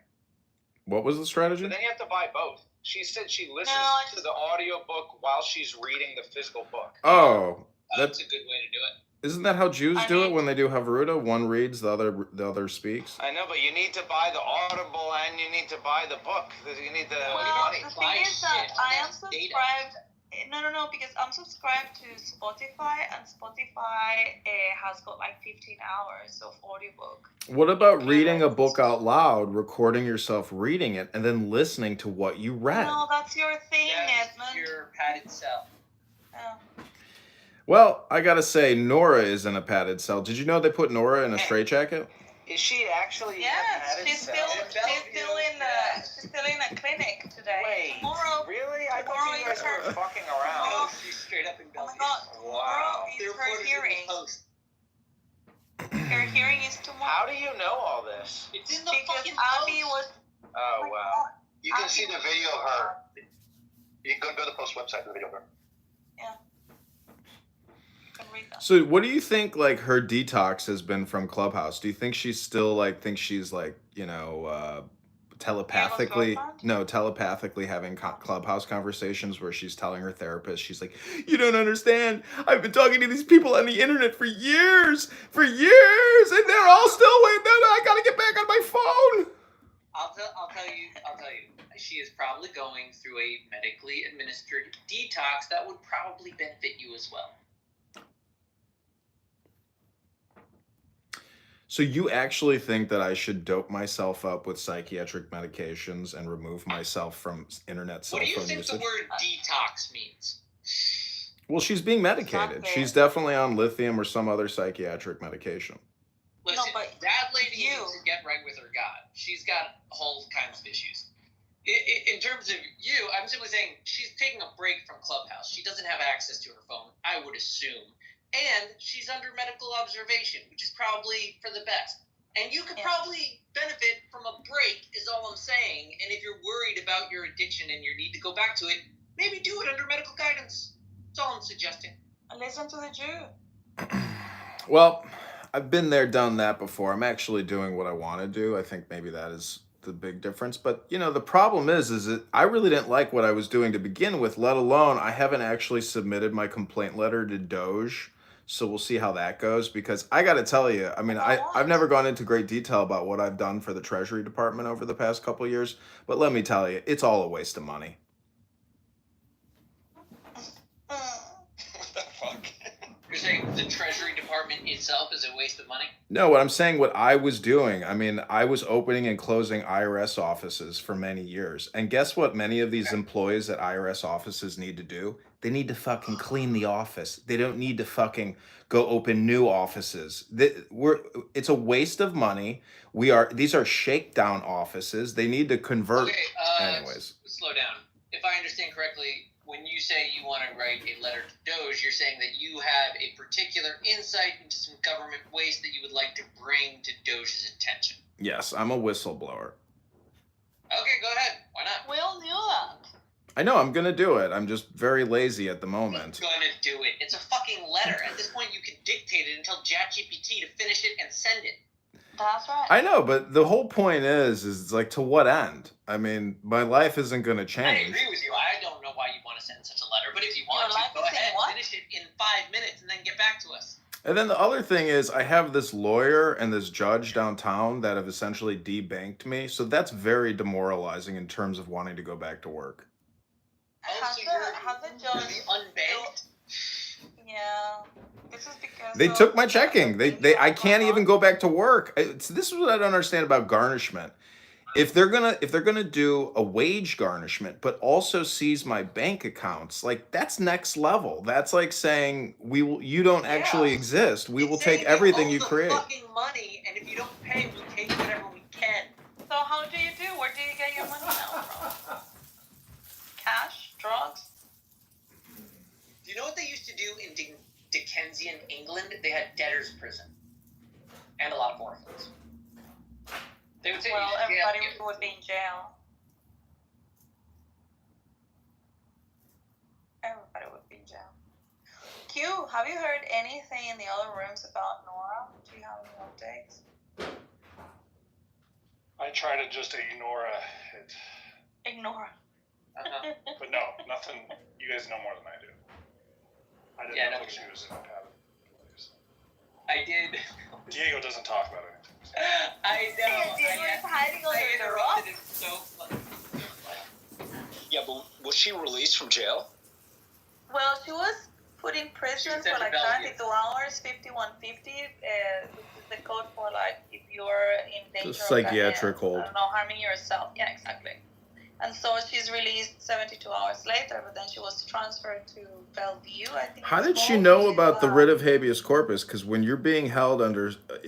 What was the strategy? But then you have to buy both. She said she listens to the audiobook while she's reading the physical book. Oh, that's a good way to do it. Isn't that how Jews do it when they do Havruta? One reads, the other speaks. I know, but you need to buy the Audible and you need to buy the book. You need the money. The thing is that I am subscribed. No, because I'm subscribed to Spotify, and Spotify has got like 15 hours of audiobook. What about reading a book out loud, recording yourself reading it, and then listening to what you read? No, that's your thing, Edmund. Your padded cell. Well, I gotta say, Nora is in a padded cell. Did you know they put Nora in a straitjacket? Is she actually? Yes, she's still in a clinic today. Wait, tomorrow, really? I thought you guys were fucking around. No, she's straight up in Bellevue. Oh my God, tomorrow is her hearing. Her hearing is tomorrow. How do you know all this? It's in the fucking Abby post. Oh wow. You can see the video of her. You can go to the post website for the video of her. Yeah. So what do you think, like, her detox has been from Clubhouse? Do you think she's still, like, telepathically having Clubhouse conversations where she's telling her therapist, she's like, you don't understand, I've been talking to these people on the internet for years, and they're all still waiting, I gotta get back on my phone. I'll tell you, she is probably going through a medically administered detox that would probably benefit you as well. So you actually think that I should dope myself up with psychiatric medications and remove myself from internet cell phone usage? What do you think the word detox means? Well, she's being medicated. She's definitely on lithium or some other psychiatric medication. Listen, that lady needs to get right with her God. She's got all kinds of issues. In terms of you, I'm simply saying she's taking a break from Clubhouse. She doesn't have access to her phone, I would assume. And she's under medical observation, which is probably for the best. And you could probably benefit from a break, is all I'm saying. And if you're worried about your addiction and your need to go back to it, maybe do it under medical guidance. That's all I'm suggesting. Listen to the Jew. Well, I've been there, done that before. I'm actually doing what I want to do. I think maybe that is the big difference. But, the problem is that I really didn't like what I was doing to begin with, let alone I haven't actually submitted my complaint letter to Doge. So we'll see how that goes, because I got to tell you, I mean, I've never gone into great detail about what I've done for the Treasury Department over the past couple of years, but let me tell you, it's all a waste of money. What the fuck? You're saying the Treasury Department itself is a waste of money? No, what I'm saying, what I was doing, I mean, I was opening and closing IRS offices for many years. And guess what many of these employees at IRS offices need to do? They need to fucking clean the office. They don't need to fucking go open new offices. It's a waste of money. These are shakedown offices. They need to convert. Okay, Anyways. slow down. If I understand correctly, when you say you want to write a letter to Doge, you're saying that you have a particular insight into some government waste that you would like to bring to Doge's attention. Yes, I'm a whistleblower. Okay, go ahead. Why not? We'll do that. I know, I'm gonna do it. I'm just very lazy at the moment. You're gonna do it. It's a fucking letter. At this point, you can dictate it and tell ChatGPT to finish it and send it. That's right. I know, but the whole point is it's like, to what end? I mean, my life isn't gonna I change. agree with you. I don't know why you want to send such a letter, but if you want Your to, go life is in ahead, what? finish it in 5 minutes, and then get back to us. And then the other thing is, I have this lawyer and this judge downtown that have essentially debanked me. So that's very demoralizing in terms of wanting to go back to work. Has so the you're judge unbanked? Yeah. This is because They of took my the checking. things I that can't go even on. go back to work. This is what I don't understand about garnishment. If they're gonna do a wage garnishment, but also seize my bank accounts, like, that's next level. That's like saying you don't actually Yeah. exist. We It's will saying take everything owe you the create. fucking money, and if you don't pay, we take whatever we can. So how do you do? Where do you get your money now from? Cash? Drugs? Do you know what they used to do in Dickensian England? They had debtors' prison. And a lot of orphans. They would say, Well, "Yeah, everybody yeah." would be in jail. Everybody would be in jail. Q, have you heard anything in the other rooms about Nora? Do you have any updates? I try to just ignore it, Ignore. Uh-huh. but no, nothing. You guys know more than I do. I didn't Yeah, know no, she was in a cabin. I did. Diego doesn't talk about anything. I know. Diego is hiding under the interrupted rock. him so funny. Yeah, but was she released from jail? Well, she was put in prison She was for sent to like Bellevue. 72 hours, 5150, which is the code for like if you're in danger It's a psychiatric of, hold. I don't know, harming yourself. Yeah, exactly. And so she's released 72 hours later, but then she was transferred to Bellevue, I think. How it's did she called. know about the writ of habeas corpus? Because when you're being held in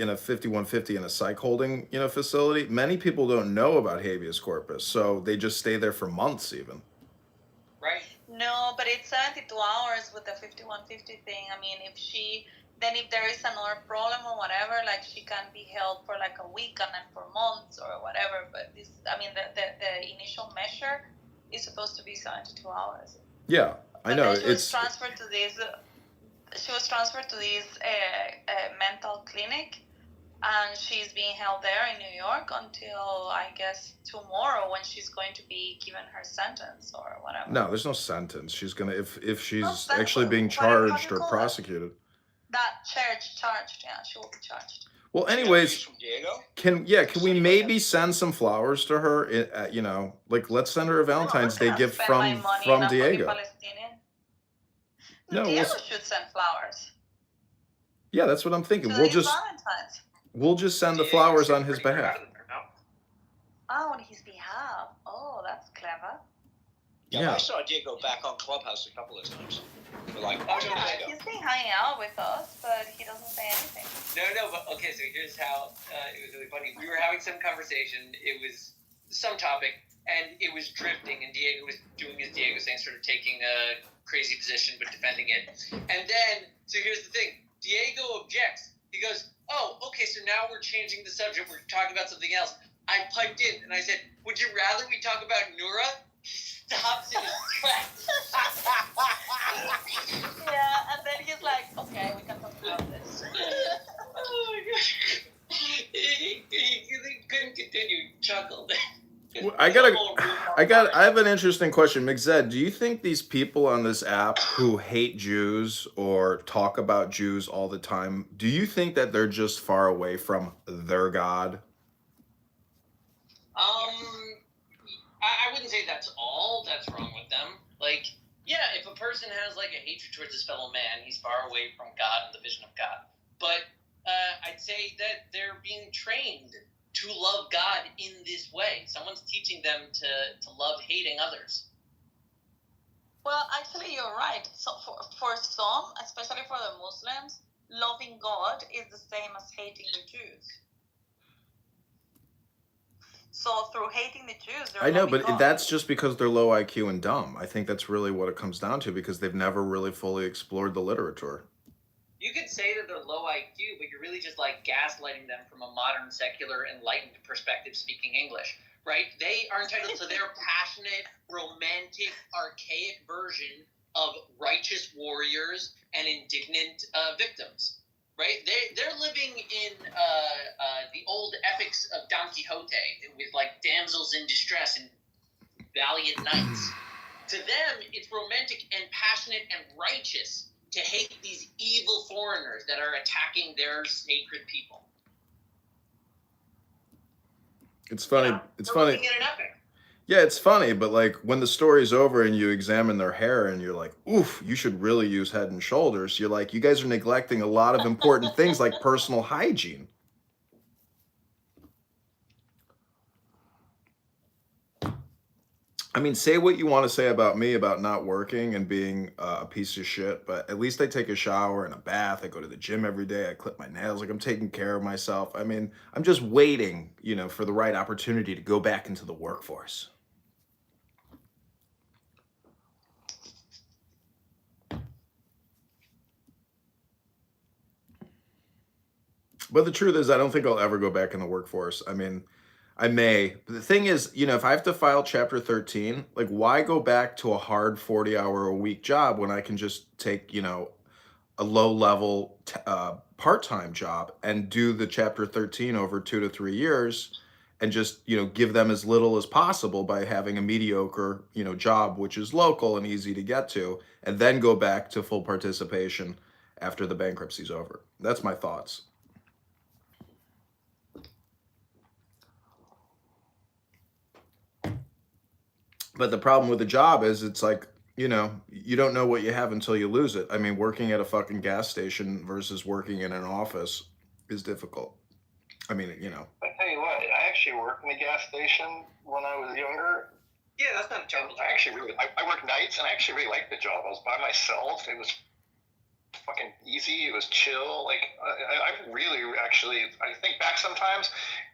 a 5150 in a psych holding, facility, many people don't know about habeas corpus, so they just stay there for months even. Right? No, but it's 72 hours with the 5150 thing. I mean, if there is another problem or whatever, like she can be held for like a week and then for months or whatever. But the initial measure is supposed to be 72 hours. Yeah, I know. Then she was transferred to this. She was transferred to this mental clinic, and she's being held there in New York until I guess tomorrow, when she's going to be given her sentence or whatever. No, there's no sentence. She's gonna if she's No actually being sentence. How do you charged or call it? prosecuted. That charged. Yeah, she will be charged. Well, She got anyways, released from Diego? can we maybe send some flowers to her? Like, let's send her a Valentine's Day gift from Diego. No, Diego should send flowers. Yeah, that's what I'm thinking. So We'll it's just send the Diego's flowers on his pretty behalf. proud of her, no? Oh, on his behalf. Oh, that's clever. Yeah. I saw Diego back on Clubhouse a couple of times. We're like, Oh, oh, yeah, Diego. he's been hanging out with us, but he doesn't say anything. No, but okay, so here's how it was really funny. We were having some conversation. It was some topic, and it was drifting, and Diego was doing his Diego thing, sort of taking a crazy position, but defending it. And then, so here's the thing. Diego objects. He goes, oh, okay, so now we're changing the subject. We're talking about something else. I piped in, and I said, would you rather we talk about Noura? He stops in his tracks. Yeah, and then he's like, okay, we can talk about this. Oh my gosh. He couldn't continue. He chuckled. I gotta I have an interesting question. McZed, do you think these people on this app who hate Jews or talk about Jews all the time, do you think that they're just far away from their God? I wouldn't say that's all that's wrong with them. Like, yeah, if a person has like a hatred towards his fellow man, he's far away from God and the vision of God. But I'd say that they're being trained to love God in this way. Someone's teaching them to love hating others. Well, actually, you're right. So for some, especially for the Muslims, loving God is the same as hating the Jews. So through hating the Jews, they're I know, loving but God. that's just because they're low IQ and dumb. I think that's really what it comes down to because they've never really fully explored the literature. You could say that they're low IQ, but you're really just like gaslighting them from a modern, secular, enlightened perspective speaking English, right? They are entitled to their passionate, romantic, archaic version of righteous warriors and indignant victims, right? They're living in the old epics of Don Quixote with like damsels in distress and valiant knights. To them, it's romantic and passionate and righteous to hate these evil foreigners that are attacking their sacred people. It's funny. Yeah, it's we're funny. looking at an epic. Yeah, it's funny, but like when the story's over and you examine their hair and you're like, oof, you should really use Head and Shoulders. You're like, you guys are neglecting a lot of important things like personal hygiene. I mean, say what you want to say about me about not working and being a piece of shit, but at least I take a shower and a bath. I go to the gym every day. I clip my nails. Like I'm taking care of myself. I mean, I'm just waiting, for the right opportunity to go back into the workforce. But the truth is, I don't think I'll ever go back in the workforce. I mean, I may. But the thing is, if I have to file Chapter 13, like, why go back to a hard 40-hour-a-week job when I can just take, a low-level part-time job and do the Chapter 13 over 2 to 3 years and just, give them as little as possible by having a mediocre, job, which is local and easy to get to, and then go back to full participation after the bankruptcy's over. That's my thoughts. But the problem with the job is it's like, you don't know what you have until you lose it. I mean, working at a fucking gas station versus working in an office is difficult. I mean, I tell you what, I actually worked in a gas station when I was younger. Yeah, that's not terrible. I worked nights and I actually really liked the job. I was by myself. It was fucking easy. It was chill. Like, I really actually, I think back sometimes,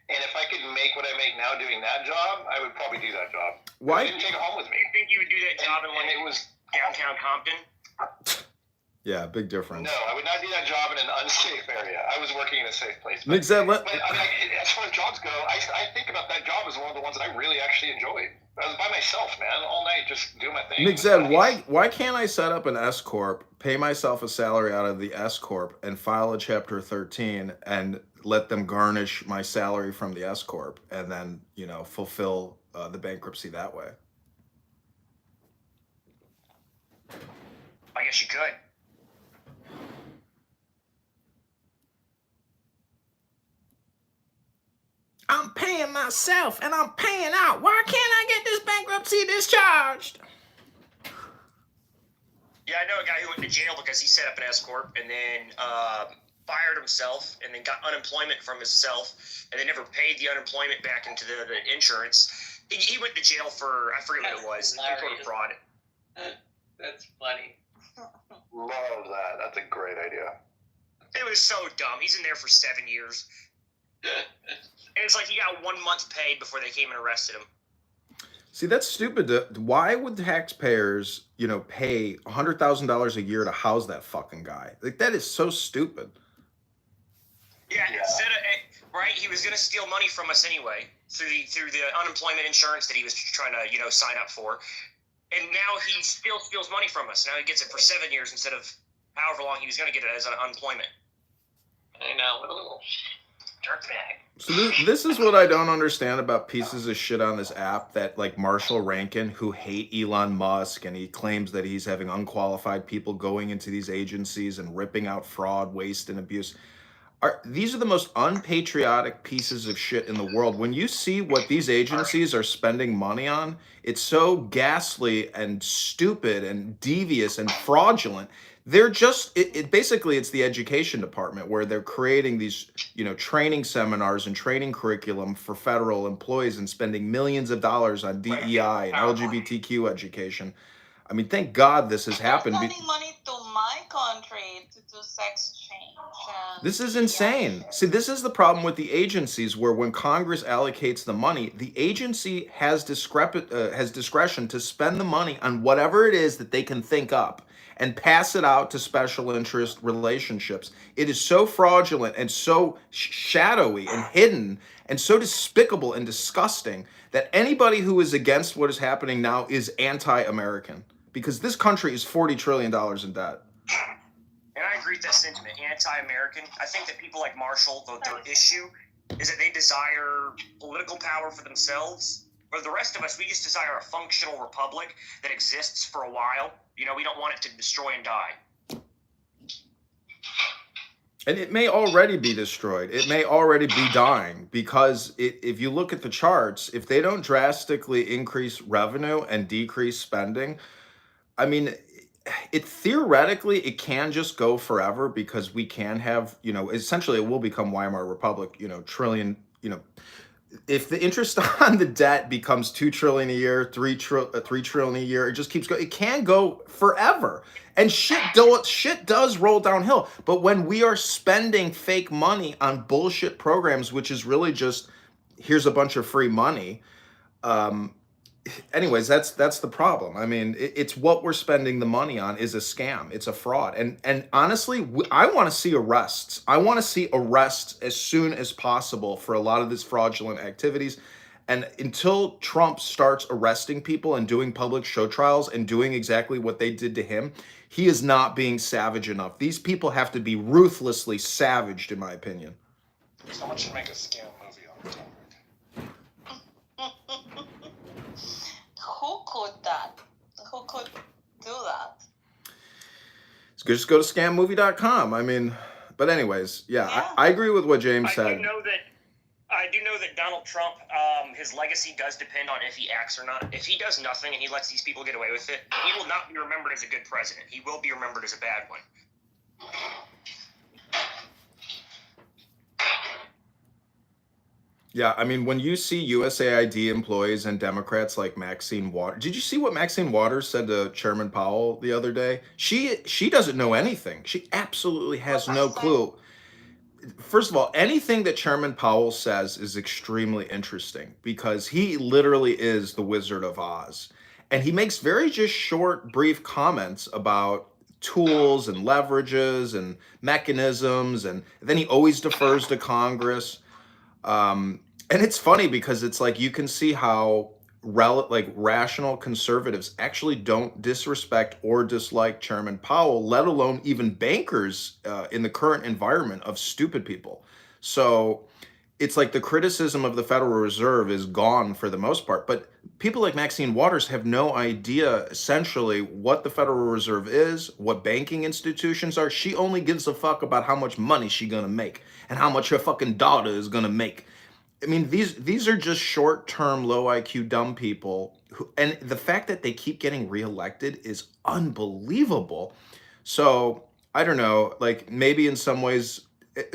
and if I could make what I make now doing that job, I would probably do that job. Why? I didn't take it home with me. You think you would do that job in And it was downtown Compton? Yeah, big difference. No, I would not do that job in an unsafe area. I was working in a safe place. But I mean, as far as jobs go, I think about that job as one of the ones that I really actually enjoyed. I was by myself, man, all night, just doing my thing. Nick said, why can't I set up an S Corp, pay myself a salary out of the S Corp, and file a Chapter 13 and let them garnish my salary from the S Corp and then, fulfill the bankruptcy that way? I guess you could. I'm paying myself and I'm paying out. Why can't I get this bankruptcy discharged? Yeah, I know a guy who went to jail because he set up an S corp and then fired himself and then got unemployment from himself and then never paid the unemployment back into the insurance. He went to jail for, I forget what it was, some sort of fraud. That's funny. Love that. That's a great idea. It was so dumb. He's in there for 7 years. And it's like he got 1 month paid before they came and arrested him. See, that's stupid. Why would taxpayers, pay $100,000 a year to house that fucking guy? Like, that is so stupid. Yeah, instead of, right, he was going to steal money from us anyway through the unemployment insurance that he was trying to, sign up for. And now he still steals money from us. Now he gets it for 7 years instead of however long he was going to get it as an unemployment. I know. Dirtbag. So this is what I don't understand about pieces of shit on this app that like Marshall Rankin, who hate Elon Musk, and he claims that he's having unqualified people going into these agencies and ripping out fraud, waste, and abuse. These are the most unpatriotic pieces of shit in the world. When you see what these agencies are spending money on, it's so ghastly and stupid and devious and fraudulent. They're just it basically it's the education department where they're creating these, training seminars and training curriculum for federal employees and spending millions of dollars on DEI and LGBTQ education. I mean, thank God this has happened. They're sending money to my country to do sex change. This is insane. See, this is the problem with the agencies, where when Congress allocates the money, the agency has discretion to spend the money on whatever it is that they can think up and pass it out to special interest relationships. It is so fraudulent and so shadowy and hidden and so despicable and disgusting that anybody who is against what is happening now is anti-American, because this country is $40 trillion in debt. And I agree with that sentiment, anti-American. I think that people like Marshall, their issue is that they desire political power for themselves. Or the rest of us, we just desire a functional republic that exists for a while. We don't want it to destroy and die. And it may already be destroyed. It may already be dying, because if you look at the charts, if they don't drastically increase revenue and decrease spending, I mean, theoretically it can just go forever, because we can have, essentially it will become Weimar Republic, trillion, if the interest on the debt becomes 2 trillion a year, 3 trillion a year, it just keeps going. It can go forever. And shit does roll downhill. But when we are spending fake money on bullshit programs, which is really just, here's a bunch of free money, anyways, that's the problem. I mean, it's what we're spending the money on is a scam. It's a fraud. And honestly, I want to see arrests. I want to see arrests as soon as possible for a lot of these fraudulent activities. And until Trump starts arresting people and doing public show trials and doing exactly what they did to him, he is not being savage enough. These people have to be ruthlessly savaged, in my opinion. Someone should make a scam movie on the topic. Who could that? Who could do that? Just go to scammovie.com. I mean, but anyways, yeah. I agree with what James said. I do know that Donald Trump, his legacy does depend on if he acts or not. If he does nothing and he lets these people get away with it, he will not be remembered as a good president. He will be remembered as a bad one. Yeah, I mean, when you see USAID employees and Democrats like Maxine Waters, did you see what Maxine Waters said to Chairman Powell the other day? She doesn't know anything. She absolutely has no clue. First of all, anything that Chairman Powell says is extremely interesting, because he literally is the Wizard of Oz. And he makes very just short, brief comments about tools and leverages and mechanisms, and then he always defers to Congress. And it's funny, because it's like you can see how rational conservatives actually don't disrespect or dislike Chairman Powell, let alone even bankers in the current environment of stupid people. So it's like the criticism of the Federal Reserve is gone for the most part. But people like Maxine Waters have no idea essentially what the Federal Reserve is, what banking institutions are. She only gives a fuck about how much money she's gonna make and how much her fucking daughter is gonna make. I mean, these are just short-term, low IQ, dumb people and the fact that they keep getting reelected is unbelievable. So I don't know, like maybe in some ways,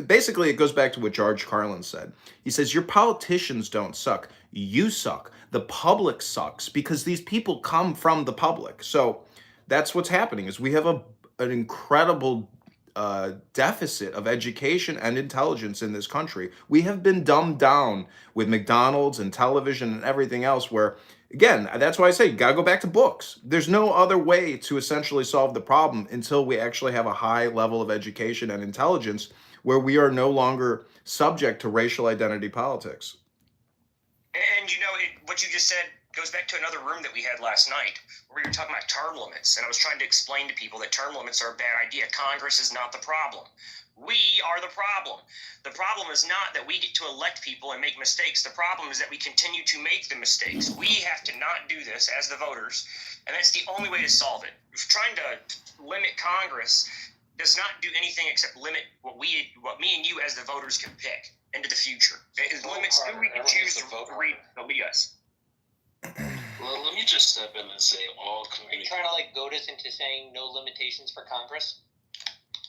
basically it goes back to what George Carlin said. He says, your politicians don't suck, you suck. The public sucks, because these people come from the public. So that's what's happening, is we have an incredible deficit of education and intelligence in this country. We have been dumbed down with McDonald's and television and everything else, where, again, that's why I say you gotta go back to books. There's no other way to essentially solve the problem until we actually have a high level of education and intelligence where we are no longer subject to racial identity politics. And what you just said goes back to another room that we had last night where we were talking about term limits, and I was trying to explain to people that term limits are a bad idea. Congress is not the problem. We are the problem. The problem is not that we get to elect people and make mistakes. The problem is that we continue to make the mistakes. We have to not do this as the voters, and that's the only way to solve it. Trying to limit Congress does not do anything except limit what me and you as the voters can pick into the future. It limits who we can choose to lead us. Well, let me just step in and say all Are you trying to goad us into saying no limitations for Congress?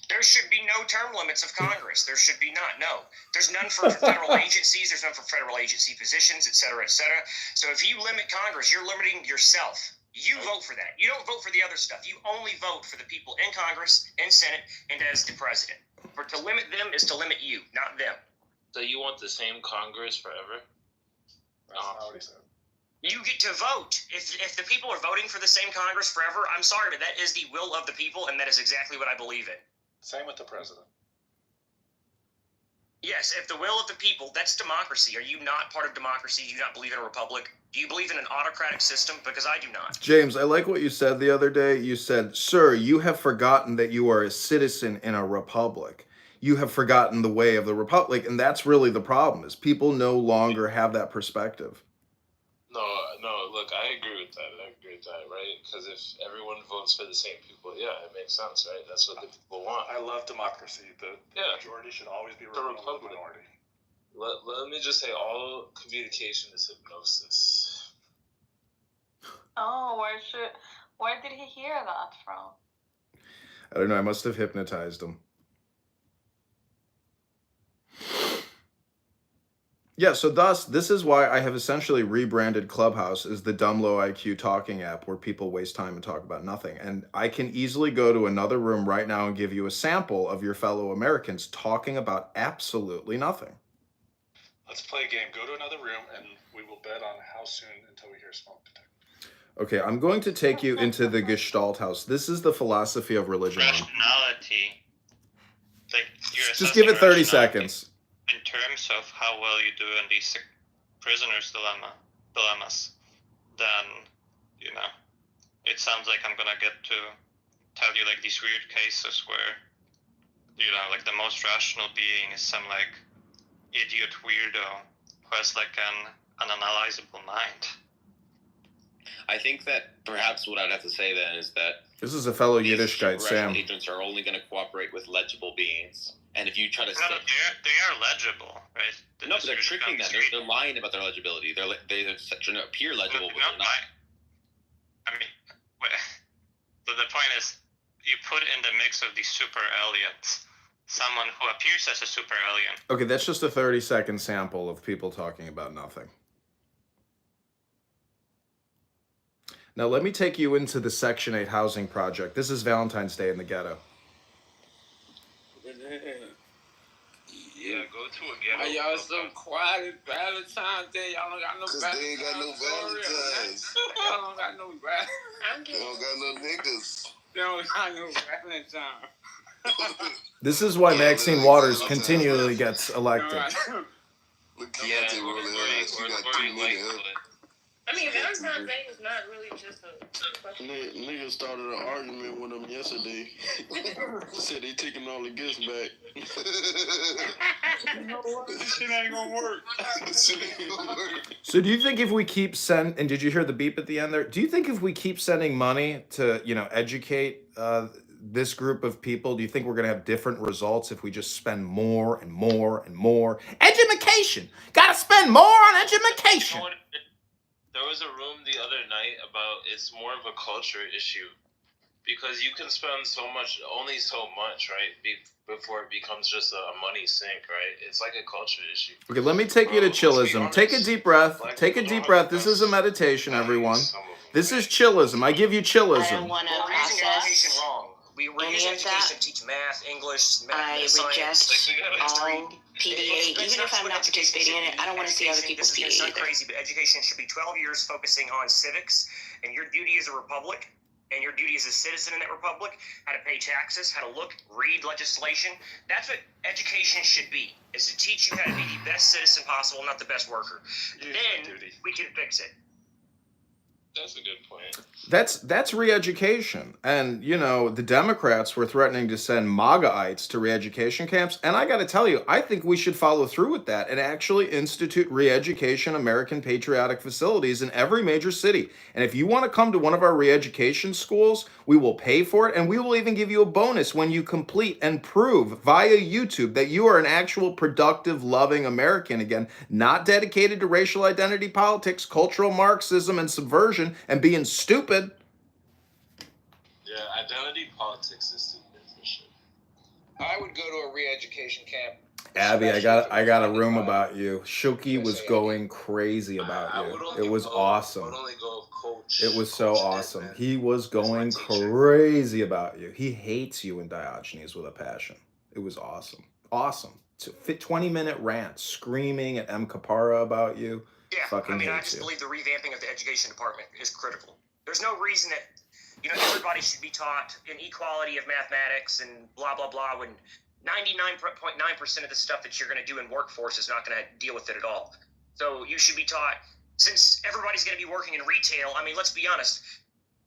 There should be no term limits of Congress. There should be not. No. There's none for federal agencies. There's none for federal agency positions, et cetera, et cetera. So if you limit Congress, you're limiting yourself. You vote for that. You don't vote for the other stuff. You only vote for the people in Congress, in Senate, and as the president. For to limit them is to limit you, not them. So you want the same Congress forever? That's not what he said. You get to vote. If the people are voting for the same Congress forever, I'm sorry, but that is the will of the people, and that is exactly what I believe in. Same with the president. Yes, if the will of the people, that's democracy. Are you not part of democracy? Do you not believe in a republic? Do you believe in an autocratic system? Because I do not. James, I like what you said the other day. You said, "Sir, you have forgotten that you are a citizen in a republic. You have forgotten the way of the republic," and that's really the problem. Is people no longer have that perspective. No, look, I agree with that. Right? Because if everyone votes for the same people, yeah, it makes sense, right? That's what the people want. I love democracy. The majority should always be ruled by the minority. Let me just say, all communication is hypnosis. Oh, where did he hear that from? I don't know. I must have hypnotized him. Yeah, so thus, this is why I have essentially rebranded Clubhouse as the dumb low IQ talking app where people waste time and talk about nothing. And I can easily go to another room right now and give you a sample of your fellow Americans talking about absolutely nothing. Let's play a game. Go to another room and we will bet on how soon until we hear smoke detector. Okay, I'm going to take you into the Gestalt house. This is the philosophy of religion. Rationality. Just give it 30 seconds. In terms of how well you do in these prisoners' dilemmas, then, it sounds like I'm gonna get to tell you these weird cases where, the most rational being is some idiot weirdo who has an unanalyzable mind. I think that perhaps what I'd have to say then is that this is a fellow Yiddish guy, Sam. Agents are only going to cooperate with legible beings, and if you try to they are legible, right? No, but they're tricking them. They're lying about their legibility. They appear legible, but they're not. So the point is, you put in the mix of these super aliens someone who appears as a super alien. Okay, that's just a 30-second sample of people talking about nothing. Now let me take you into the Section 8 housing project. This is Valentine's Day in the ghetto. Yeah, go to a ghetto. Why y'all so quiet at Valentine's Day? Y'all don't got no Valentine's. They ain't got no Valentine's. Y'all don't got no Valentine's. They don't got no niggas. They don't got no Valentine's. This is why Maxine Waters continually gets elected. Look, Keontae really hard. She got 2 minutes. Valentine's Day is not really just a question. Niggas started an argument with him yesterday. Said they taking all the gifts back. This shit ain't gonna work. So do you think if we keep and did you hear the beep at the end there? Do you think if we keep sending money to, educate this group of people, do you think we're going to have different results if we just spend more and more and more? Education! Gotta spend more on education! There was a room the other night about it's more of a culture issue because you can spend only so much, right? Before it becomes just a money sink, right? It's like a culture issue. Okay, let me take you to chillism. Take a deep breath. Take a deep breath. This is a meditation, everyone. This is chillism. I give you chillism. I don't want to We're using education process wrong. We're any using of education that. to teach math, English, I science. reject history. all PDA, even if I'm not participating in it. I don't want to see other people's This is PDA gonna sound either. crazy, but education should be 12 years focusing on civics and your duty as a republic and your duty as a citizen in that republic, how to pay taxes, how to look, read legislation. That's what education should be, is to teach you how to be the best citizen possible, not the best worker. Then we can fix it. That's a good point. That's re-education. And you know, the Democrats were threatening to send MAGAites to re-education camps, and I got to tell you, I think we should follow through with that and actually institute re-education American patriotic facilities in every major city. And if you want to come to one of our re-education schools, we will pay for it, and we will even give you a bonus when you complete and prove via YouTube that you are an actual productive, loving American again, not dedicated to racial identity politics, cultural Marxism, and subversion, and being stupid. Yeah, identity politics is stupid for sure. I would go to a re-education camp. Abby, I got a room about you. Shuki was going crazy about you. It was awesome. I would only go with Coach. It was so Coach awesome. Ed, He was going That's my teacher. crazy about you. He hates you and Diogenes with a passion. It was awesome. Awesome. 20-minute rant screaming at M. Capara about you. Yeah, Fucking I mean, I hates just you. believe the revamping of the education department is critical. There's no reason that, everybody should be taught an equality of mathematics and blah, blah, blah, when 99.9% of the stuff that you're going to do in workforce is not going to deal with it at all. So you should be taught, since everybody's going to be working in retail, I mean, let's be honest.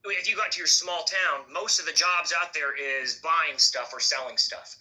If you got to your small town, most of the jobs out there is buying stuff or selling stuff.